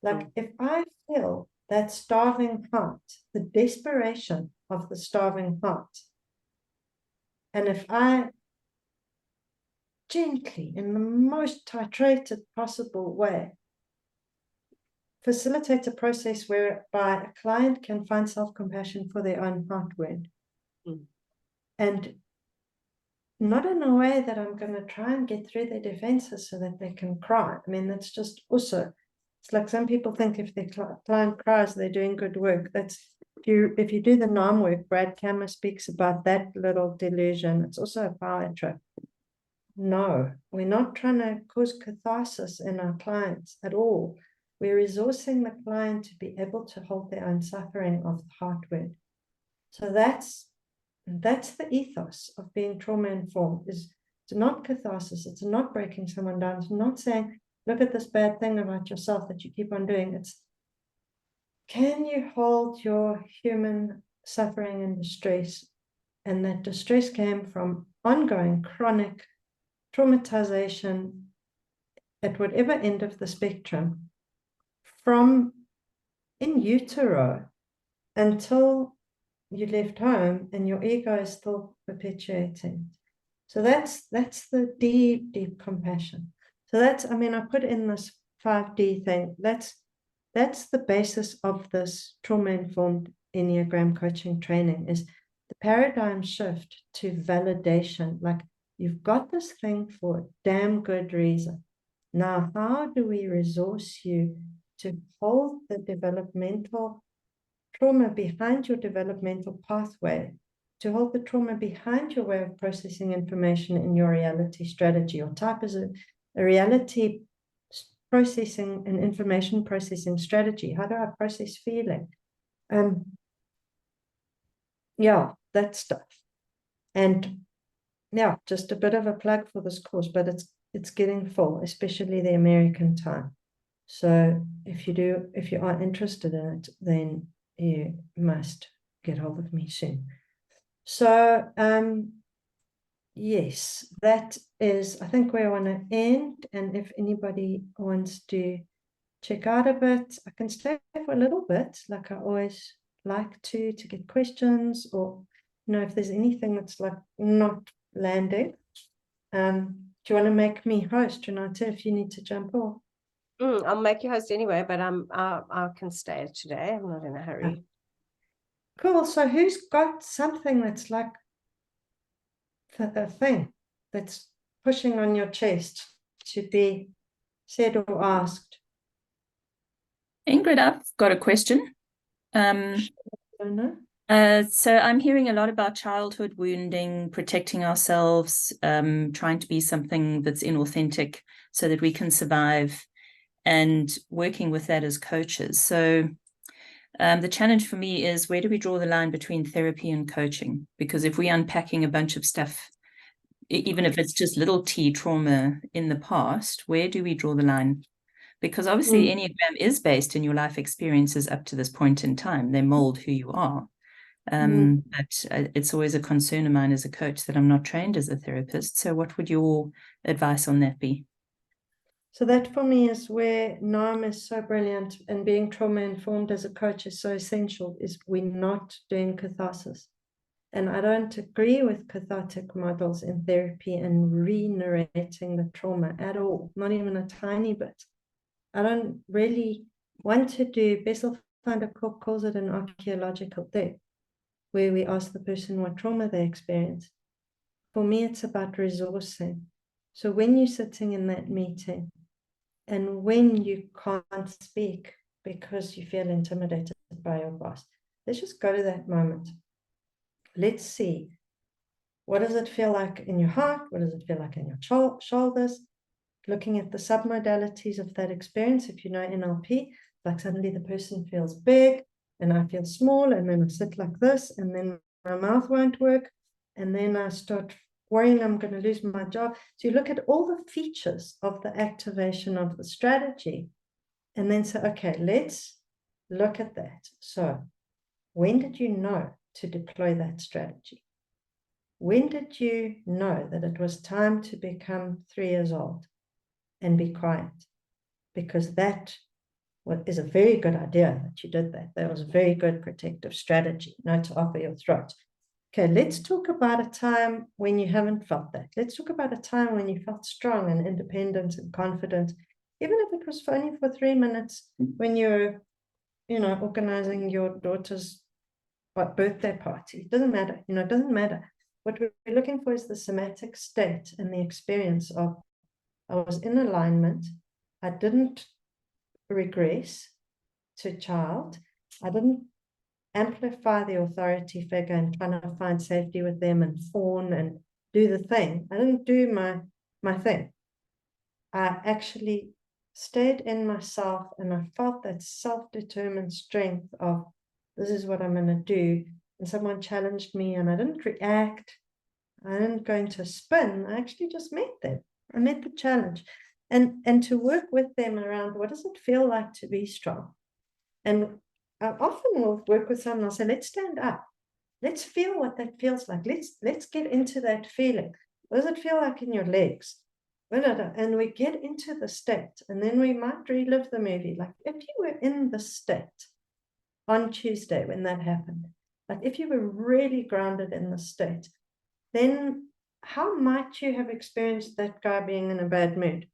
Like if I feel that starving heart, the desperation of the starving heart, and if I gently, in the most titrated possible way, facilitate a process whereby a client can find self-compassion for their own heart wound, And not in a way that I'm going to try and get through their defenses so that they can cry. I mean, that's just also, it's like some people think if their client cries, they're doing good work. That's, if you do the NAM work, Brad Kammer speaks about that little delusion. It's also a power trip. No, we're not trying to cause catharsis in our clients at all. We're resourcing the client to be able to hold their own suffering of the heart wound. So that's the ethos of being trauma-informed, is it's not catharsis, it's not breaking someone down, it's not saying, look at this bad thing about yourself that you keep on doing. It's, can you hold your human suffering and distress? And that distress came from ongoing chronic traumatization at whatever end of the spectrum, from in utero until you left home and your ego is still perpetuating. So that's the deep, deep compassion. So that's, I mean, I put in this 5D thing. That's the basis of this trauma-informed Enneagram coaching training, is the paradigm shift to validation. Like, you've got this thing for a damn good reason. Now, how do we resource you to hold the developmental trauma behind your developmental pathway, to hold the trauma behind your way of processing information in your reality strategy? Or type as a reality processing and information processing strategy. How do I process feeling? Yeah, that stuff. And yeah, just a bit of a plug for this course, but it's getting full, especially the American time. So if you are interested in it, then you must get hold of me soon. So yes, that is, I think, where I want to end. And if anybody wants to check out a bit, I can stay for a little bit, like I always like to get questions, or if there's anything that's like not landing. Do you want to make me host, Renata, if you need to jump off? I'll make you host anyway, but I can stay today. I'm not in a hurry. Cool. So who's got something that's like the thing that's pushing on your chest to be said or asked? Ingrid, I've got a question. I don't know. So I'm hearing a lot about childhood wounding, protecting ourselves, trying to be something that's inauthentic so that we can survive, and working with that as coaches. So the challenge for me is, where do we draw the line between therapy and coaching? Because if we're unpacking a bunch of stuff, even if it's just little t trauma in the past, where do we draw the line? Because obviously Enneagram is based in your life experiences up to this point in time. They mold who you are. But it's always a concern of mine as a coach that I'm not trained as a therapist. So what would your advice on that be? So that for me is where NAM is so brilliant, and being trauma-informed as a coach is so essential, is we're not doing catharsis. And I don't agree with cathartic models in therapy and re-narrating the trauma at all, not even a tiny bit. I don't really want to do, Bessel van der Kolk calls it an archaeological depth, where we ask the person what trauma they experienced. For me, it's about resourcing. So when you're sitting in that meeting, and when you can't speak because you feel intimidated by your boss, let's just go to that moment. Let's see, what does it feel like in your heart? What does it feel like in your shoulders? Looking at the submodalities of that experience. If you know NLP, like suddenly the person feels big and I feel small, and then I sit like this, and then my mouth won't work, and then I start worrying I'm going to lose my job. So you look at all the features of the activation of the strategy, and then say, okay, let's look at that. So when did you know to deploy that strategy? When did you know that it was time to become 3 years old and be quiet? Because that is a very good idea that you did that. That was a very good protective strategy, not to offer your throat. Okay, let's talk about a time when you haven't felt that. Let's talk about a time when you felt strong and independent and confident, even if it was only for 3 minutes, when you're, organizing your daughter's birthday party. It doesn't matter, it doesn't matter. What we're looking for is the somatic state and the experience of, I was in alignment, I didn't regress to child, I didn't amplify the authority figure and trying to find safety with them and fawn and do the thing. I didn't do my thing. I actually stayed in myself, and I felt that self-determined strength of, this is what I'm going to do. And someone challenged me, and I didn't react. I didn't go into a spin. I actually just met them. I met the challenge. And to work with them around, what does it feel like to be strong? And I often will work with someone, I'll say, let's stand up. Let's feel what that feels like. Let's get into that feeling. What does it feel like in your legs? And we get into the state, and then we might relive the movie. Like if you were in the state on Tuesday when that happened, like if you were really grounded in the state, then how might you have experienced that guy being in a bad mood?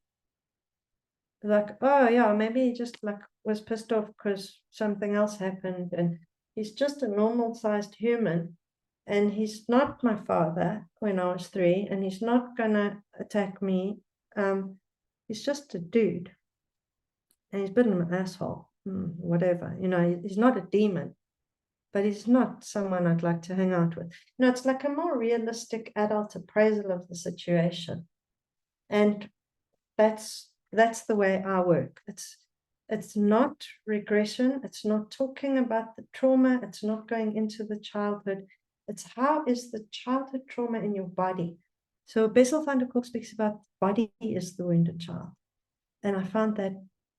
Like, oh yeah, maybe he just like was pissed off because something else happened, and he's just a normal sized human, and he's not my father when I was 3, and he's not gonna attack me. He's just a dude, and he's been an asshole, whatever, he's not a demon, but he's not someone I'd like to hang out with. It's like a more realistic adult appraisal of the situation. And that's the way I work. It's not regression. It's not talking about the trauma. It's not going into the childhood. It's how is the childhood trauma in your body. So Bessel van der Kolk speaks about body is the wounded child. And I found that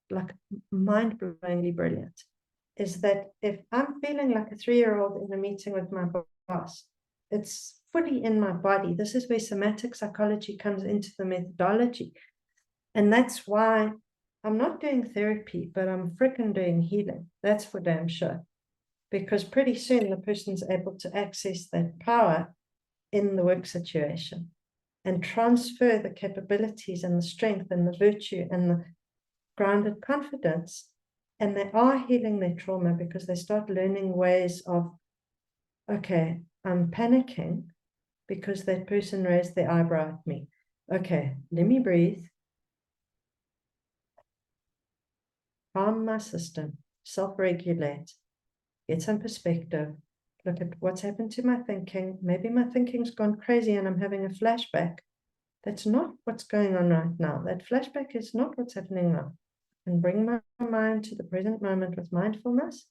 like mind-blowingly brilliant. Is that if I'm feeling like a 3-year-old in a meeting with my boss, it's fully in my body. This is where somatic psychology comes into the methodology. And that's why I'm not doing therapy, but I'm freaking doing healing. That's for damn sure. Because pretty soon the person's able to access that power in the work situation and transfer the capabilities and the strength and the virtue and the grounded confidence. And they are healing their trauma because they start learning ways of, okay, I'm panicking because that person raised their eyebrow at me. Okay, let me breathe. Calm my system, self-regulate, get some perspective, look at what's happened to my thinking. Maybe my thinking's gone crazy and I'm having a flashback. That's not what's going on right now. That flashback is not what's happening now. And bring my mind to the present moment with mindfulness.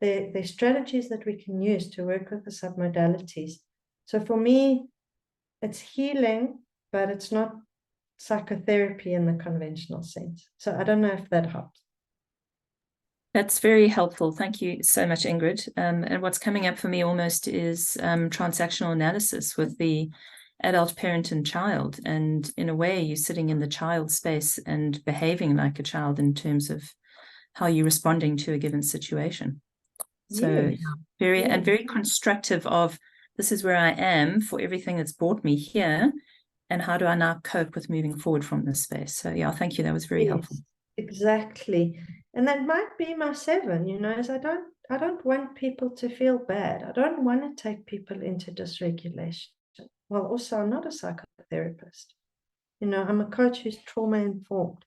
They're strategies that we can use to work with the submodalities. So for me, it's healing, but it's not psychotherapy in the conventional sense. So I don't know if that helps. That's very helpful. Thank you so much, Ingrid. And what's coming up for me almost is transactional analysis with the adult, parent, and child. And in a way, you're sitting in the child space and behaving like a child in terms of how you're responding to a given situation. So Yes. very constructive of, this is where I am for everything that's brought me here, and how do I now cope with moving forward from this space? So yeah, thank you. That was very helpful. Exactly. And that might be my 7, is I don't want people to feel bad. I don't want to take people into dysregulation. Well, also, I'm not a psychotherapist. I'm a coach who's trauma-informed.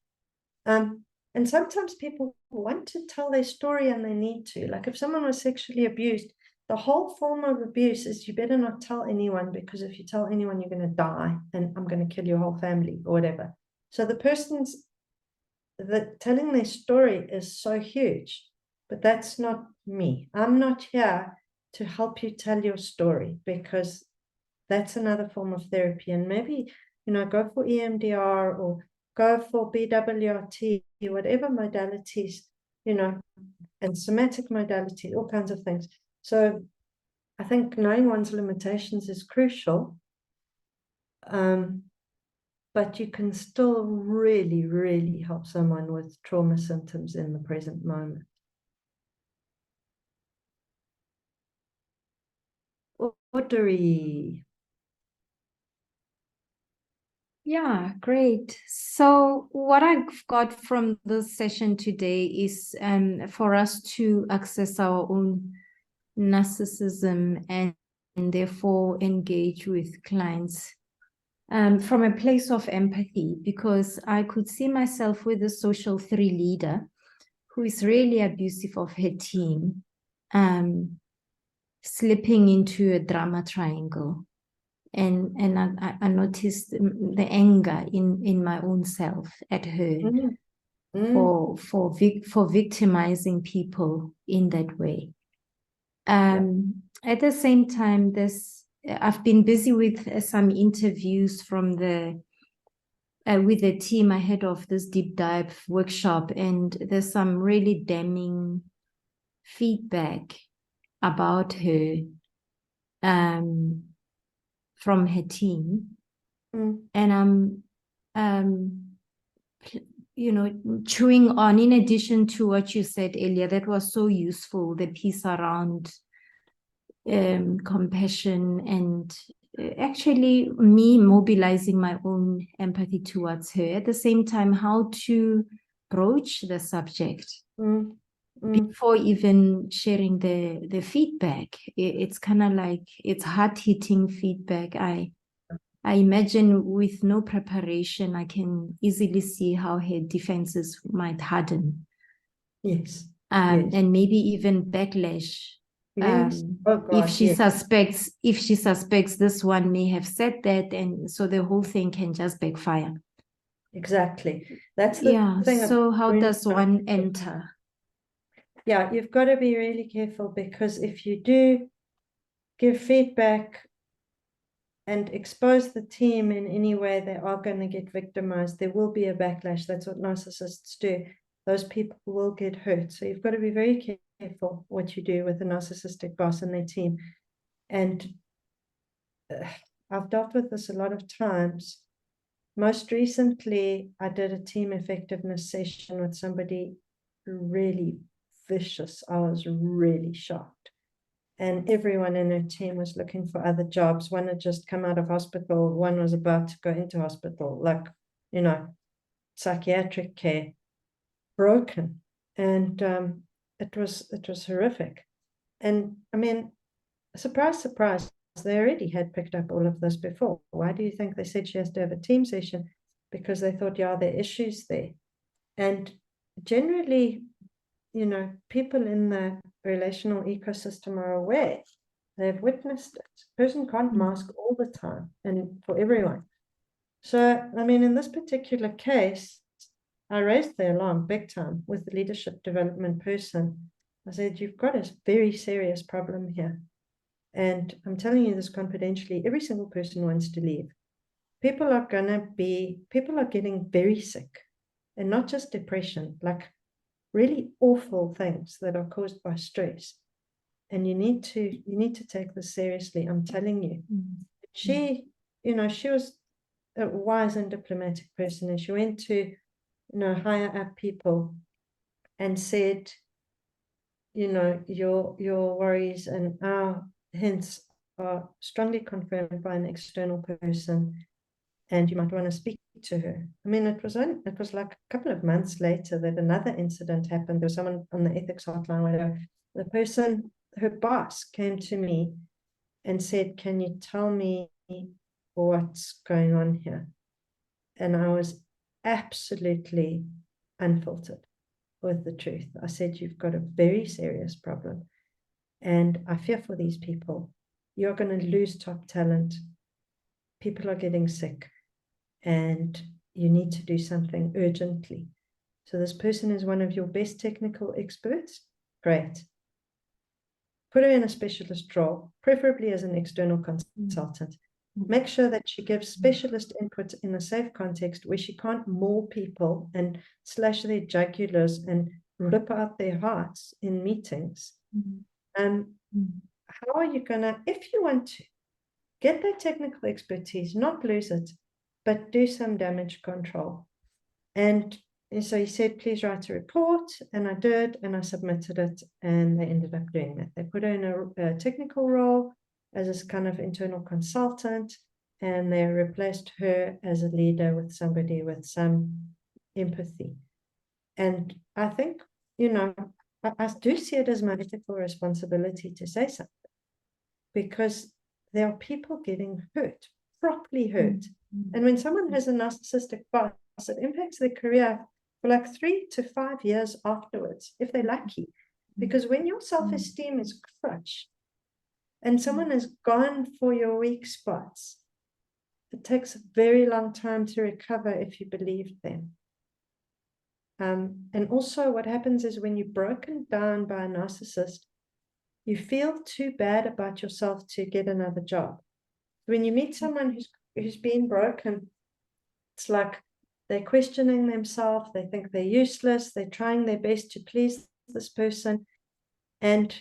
And sometimes people want to tell their story and they need to. Like if someone was sexually abused, the whole form of abuse is you better not tell anyone, because if you tell anyone, you're going to die and I'm going to kill your whole family or whatever. So the person's telling their story is so huge, but that's not me. I'm not here to help you tell your story, because that's another form of therapy. And maybe, go for EMDR or go for BWRT, whatever modalities, and somatic modalities, all kinds of things. So I think knowing one's limitations is crucial. But you can still really, really help someone with trauma symptoms in the present moment. Audrey. Yeah, great. So what I've got from this session today is for us to access our own narcissism and therefore engage with clients from a place of empathy, because I could see myself with a social 3 leader who is really abusive of her team, slipping into a drama triangle. And I noticed the anger in my own self at her for victimizing people in that way. At the same time, I've been busy with some interviews from with the team ahead of this deep dive workshop, and there's some really damning feedback about her from her team. And I'm chewing on, in addition to what you said earlier, that was so useful, the piece around compassion and actually me mobilizing my own empathy towards her. At the same time, how to broach the subject before even sharing the feedback. It's kind of like, it's hard-hitting feedback. I imagine with no preparation, I can easily see how her defenses might harden. Yes. And maybe even backlash. Yes. Oh God, if she suspects this one may have said that, and so the whole thing can just backfire. Exactly. That's the thing. So how does one enter? Yeah, you've got to be really careful, because if you do give feedback and expose the team in any way, they are going to get victimized. There will be a backlash. That's what narcissists do. Those people will get hurt. So you've got to be very careful what you do with a narcissistic boss and their team. And I've dealt with this a lot of times. Most recently, I did a team effectiveness session with somebody really vicious. I was really shocked. And everyone in her team was looking for other jobs. One had just come out of hospital. One was about to go into hospital, like, psychiatric care, broken. And it was horrific. And I mean, surprise, surprise, they already had picked up all of this before. Why do you think they said she has to have a team session? Because they thought, yeah, there are issues there. And generally, people in the relational ecosystem are aware. They've witnessed it. A person can't mask all the time and for everyone. So, I mean, in this particular case, I raised the alarm big time with the leadership development person. I said, you've got a very serious problem here. And I'm telling you this confidentially, every single person wants to leave. People are getting very sick, and not just depression, like really awful things that are caused by stress. And you need to take this seriously. I'm telling you. She was a wise and diplomatic person, and she went to higher up people and said, your worries and our hints are strongly confirmed by an external person, and you might want to speak to her. I mean, it was like a couple of months later that another incident happened. There was someone on the ethics hotline where the person, her boss, came to me and said, can you tell me what's going on here? And I was absolutely unfiltered with the truth. I said, you've got a very serious problem, and I fear for these people. You're going to lose top talent. People are getting sick, and you need to do something urgently. So this person is one of your best technical experts. Great. Put her in a specialist role, preferably as an external consultant. Make sure that she gives specialist input in a safe context where she can't maul people and slash their jugulars and rip out their hearts in meetings. How are you going to, if you want to, get that technical expertise, not lose it, but do some damage control? And so he said, please write a report. And I did, and I submitted it, and they ended up doing that. They put her in a technical role as this kind of internal consultant, and they replaced her as a leader with somebody with some empathy. And I think, I do see it as my ethical responsibility to say something, because there are people getting hurt, properly hurt. And when someone has a narcissistic boss, it impacts their career for like 3 to 5 years afterwards, if they're lucky. Because when your self-esteem is crushed and someone has gone for your weak spots, it takes a very long time to recover if you believe them. And also what happens is when you're broken down by a narcissist, you feel too bad about yourself to get another job. When you meet someone who's been broken, it's like they're questioning themselves, they think they're useless, they're trying their best to please this person, and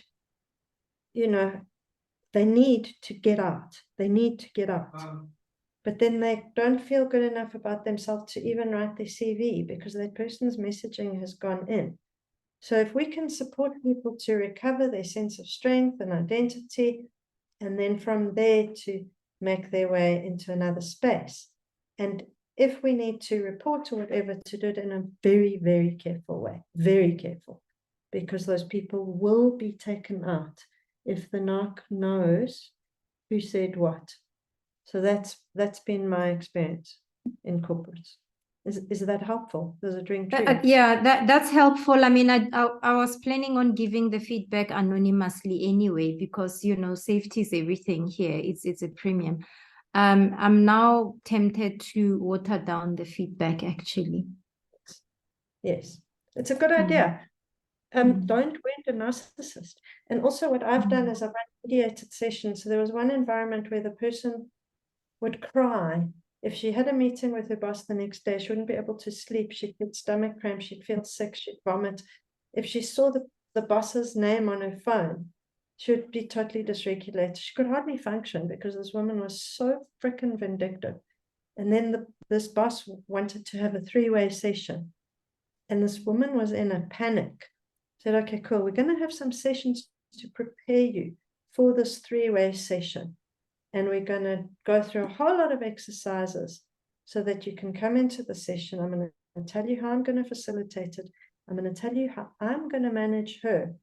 they need to get out. They need to get out. But then they don't feel good enough about themselves to even write their CV because that person's messaging has gone in. So if we can support people to recover their sense of strength and identity, and then from there to make their way into another space. And if we need to report or whatever, to do it in a very, very careful way, very careful, because those people will be taken out if the narc knows who said what. So that's been my experience in corporates. Is that helpful? Does it ring true? Yeah, that's helpful. I mean, I was planning on giving the feedback anonymously anyway, because safety is everything here. It's a premium. I'm now tempted to water down the feedback, actually. Yes, it's a good idea. Don't wound a narcissist. And also what I've done is I've run mediated sessions. So there was one environment where the person would cry. If she had a meeting with her boss the next day, she wouldn't be able to sleep. She'd get stomach cramps. She'd feel sick. She'd vomit. If she saw the boss's name on her phone, she would be totally dysregulated. She could hardly function because this woman was so freaking vindictive. And then this boss wanted to have a 3-way session. And this woman was in a panic. Said, okay, cool. We're going to have some sessions to prepare you for this 3-way session. And we're going to go through a whole lot of exercises so that you can come into the session. I'm going to tell you how I'm going to facilitate it. I'm going to tell you how I'm going to manage her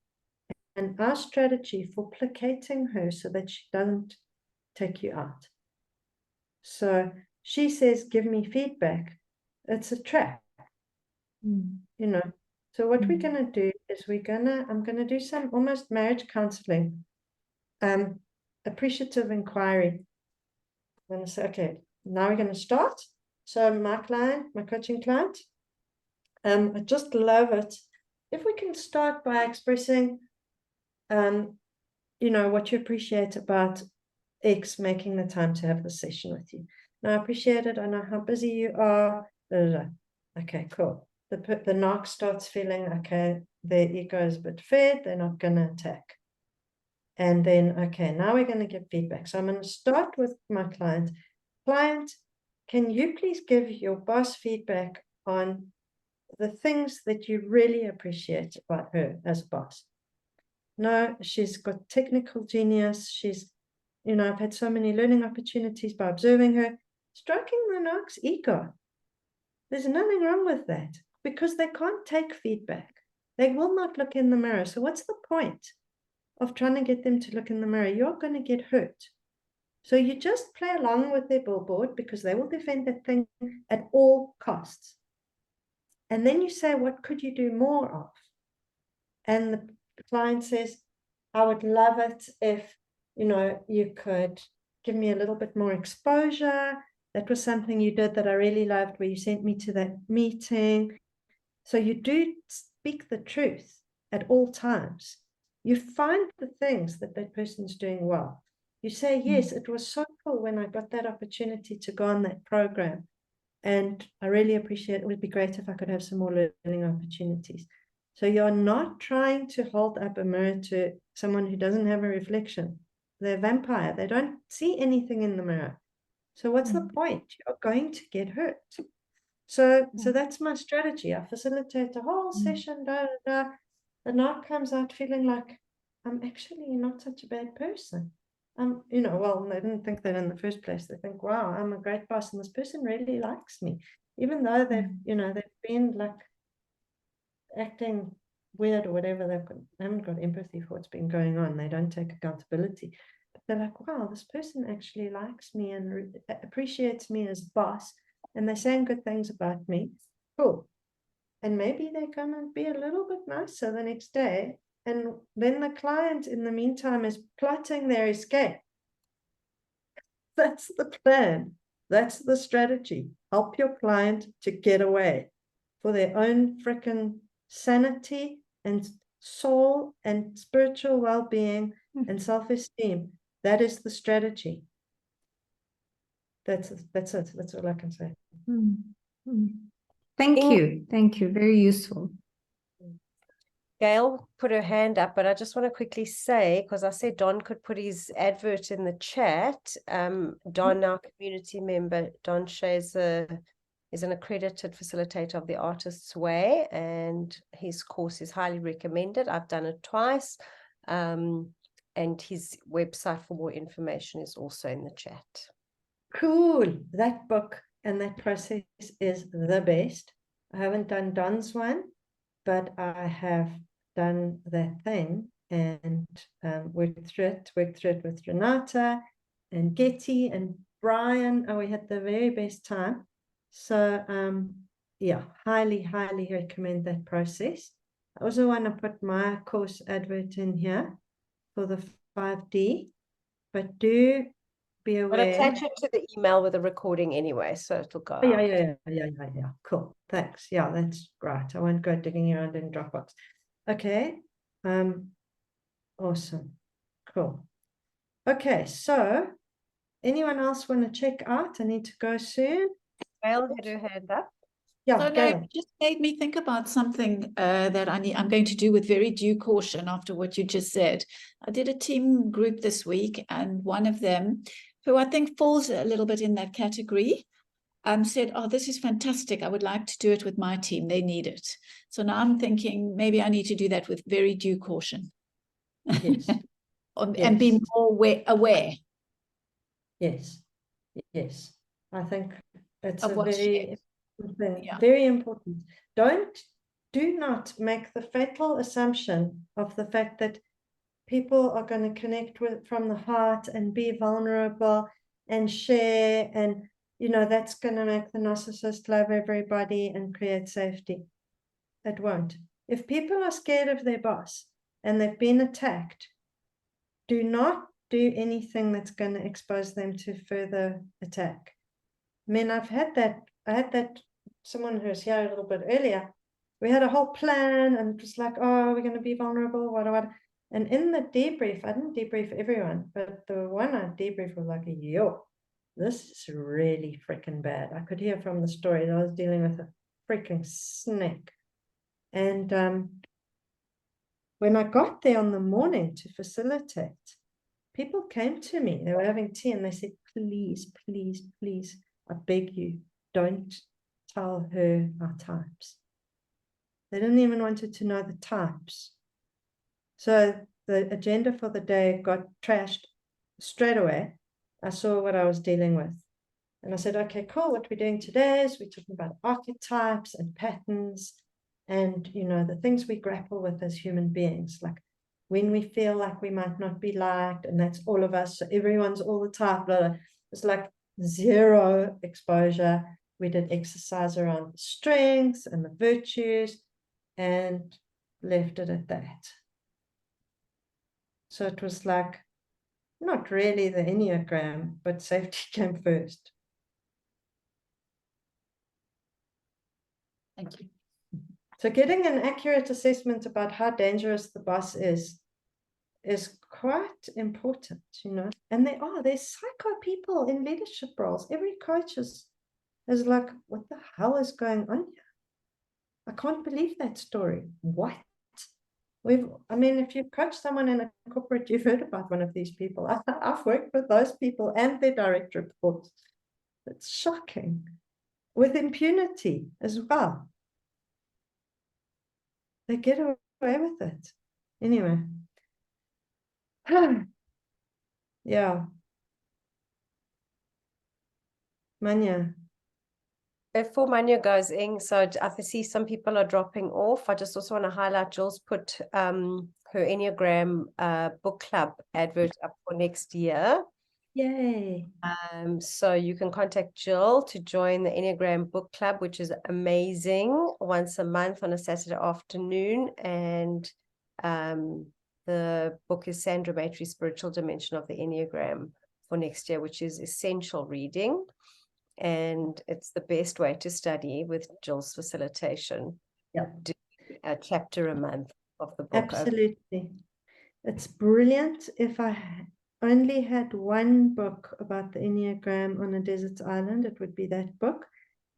and our strategy for placating her so that she doesn't take you out. So she says, give me feedback. It's a trap, So what we're going to do is I'm going to do some almost marriage counseling. Appreciative inquiry. I'm going to say, okay, now we're going to start. So my coaching client, I just love it if we can start by expressing, what you appreciate about X making the time to have the session with you. Now, I appreciate it. I know how busy you are. Okay, cool. The narc starts feeling, okay, their ego is a bit fed. They're not going to attack. And then, okay, now we're going to give feedback. So I'm going to start with my client. Client, can you please give your boss feedback on the things that you really appreciate about her as a boss? No, she's got technical genius. She's, I've had so many learning opportunities by observing her. Stroking the narc's ego. There's nothing wrong with that because they can't take feedback. They will not look in the mirror. So what's the point of trying to get them to look in the mirror? You're going to get hurt. So you just play along with their billboard because they will defend that thing at all costs. And then you say, what could you do more of? And the client says, I would love it if, you could give me a little bit more exposure. That was something you did that I really loved, where you sent me to that meeting. So you do speak the truth at all times. You find the things that person's doing well. You say, yes, it was so cool when I got that opportunity to go on that program. And I really appreciate it. It would be great if I could have some more learning opportunities. So you're not trying to hold up a mirror to someone who doesn't have a reflection. They're a vampire. They don't see anything in the mirror. So what's the point? You're going to get hurt. So that's my strategy. I facilitate a whole session. The narc comes out feeling like I'm actually not such a bad person. Well, they didn't think that in the first place. They think, wow, I'm a great boss, and this person really likes me, even though they've been like acting weird or whatever, they haven't got empathy for what's been going on. They don't take accountability. But they're like, wow, this person actually likes me and appreciates me as boss, and they're saying good things about me. Cool. And maybe they're going to be a little bit nicer the next day. And then the client, in the meantime, is plotting their escape. That's the plan. That's the strategy. Help your client to get away for their own freaking sanity and soul and spiritual well-being and self-esteem. That is the strategy. That's it. That's all I can say. Thank you. Thank you. Very useful. Gail put her hand up, but I just want to quickly say, because I said Don could put his advert in the chat. Don, our community member, Don Shazer, is an accredited facilitator of the Artist's Way, and his course is highly recommended. I've done it twice, and his website for more information is also in the chat. Cool. That book and that process is the best. I haven't done Don's one, but I have done that thing and worked through it with Renata and Getty and Brian. Oh, we had the very best time. So yeah, highly recommend that process. I also want to put my course advert in here for the 5D, but do be aware. I'll attach it to the email with a recording anyway, so it'll go out. Yeah. Cool. Thanks. Yeah, that's right. I won't go digging around in Dropbox. Okay. Awesome. Cool. Okay, so anyone else want to check out? I need to go soon. Gail had her hand up. Yeah, So no, it just made me think about something that I'm going to do with very due caution after what you just said. I did a team group this week, and one of them, who I think falls a little bit in that category, said, oh, this is fantastic. I would like to do it with my team. They need it. So now I'm thinking maybe I need to do that with very due caution. Yes. And be more aware. Yes. I think it's Of a what's very shared. thing. Yeah. Very important. Do not make the fatal assumption of the fact that people are going to connect with from the heart and be vulnerable and share, and that's going to make the narcissist love everybody and create safety. It won't. If people are scared of their boss and they've been attacked, do not do anything that's going to expose them to further attack. I mean, I had that someone who was here a little bit earlier. We had a whole plan, and it was like, oh, we're going to be vulnerable, what. And in the debrief, I didn't debrief everyone, but the one I debriefed was like, yo, this is really freaking bad. I could hear from the story that I was dealing with a freaking snake. And when I got there on the morning to facilitate, people came to me. They were having tea, and they said, please, I beg you, don't tell her our types. They didn't even want to know the types. So the agenda for the day got trashed straight away. I saw what I was dealing with. And I said, okay, cool. What we're doing today is we're talking about archetypes and patterns and, the things we grapple with as human beings, like when we feel like we might not be liked, and that's all of us. So everyone's all the time. Blah, blah. It's like zero exposure. We did exercise around the strengths and the virtues and left it at that. So it was like, not really the Enneagram, but safety came first. Thank you. So getting an accurate assessment about how dangerous the boss is quite important, And there's psycho people in leadership roles. Every coach is like, what the hell is going on here? I can't believe that story. What? If you coach someone in a corporate, you've heard about one of these people. I've worked with those people and their direct reports. It's shocking. With impunity as well. They get away with it. Anyway. Yeah. Manya. Before Manya goes in, so I see some people are dropping off. I just also want to highlight Jill's put her Enneagram book club advert up for next year. Yay. So you can contact Jill to join the Enneagram book club, which is amazing, once a month on a Saturday afternoon. And the book is Sandra Maitre's Spiritual Dimension of the Enneagram for next year, which is essential reading. And it's the best way to study with Jill's facilitation. Yeah. Do a chapter a month of the book. Absolutely. It's brilliant. If I only had one book about the Enneagram on a desert island, it would be that book.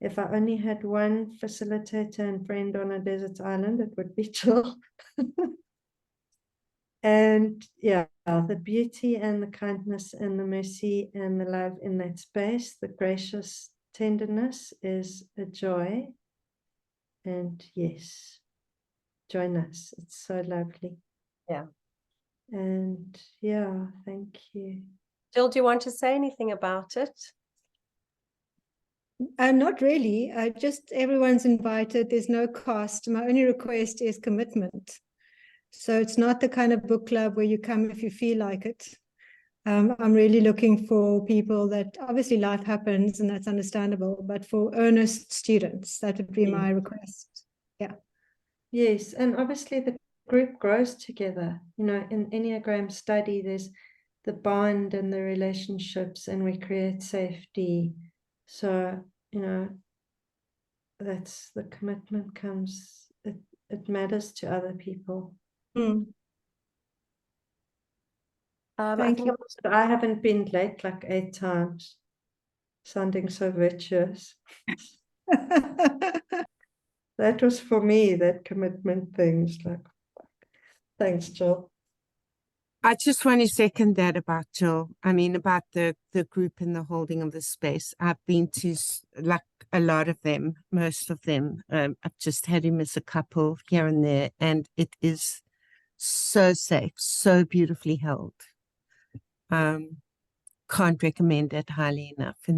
If I only had one facilitator and friend on a desert island, it would be Jill. And yeah, the beauty and the kindness and the mercy and the love in that space, the gracious tenderness is a joy. And yes, join us. It's so lovely. Yeah. And yeah, thank you. Jill, do you want to say anything about it? Not really. Just everyone's invited. There's no cost. My only request is commitment. So it's not the kind of book club where you come if you feel like it. I'm really looking for people that obviously life happens and that's understandable, but for earnest students, that would be my request. Yeah. Yes, and obviously the group grows together. You know, in Enneagram study, there's the bond and the relationships, and we create safety. So, you know, that's the commitment comes, it matters to other people. Thank you. I haven't been late like 8 times, sounding so virtuous. That was for me, that commitment things. Like, thanks, Jill. I just want to second that about Jill. I mean, about the group and the holding of the space. I've been to like a lot of them, most of them. I've just had to miss a couple here and there, and it is so safe, so beautifully held. Can't recommend it highly enough. And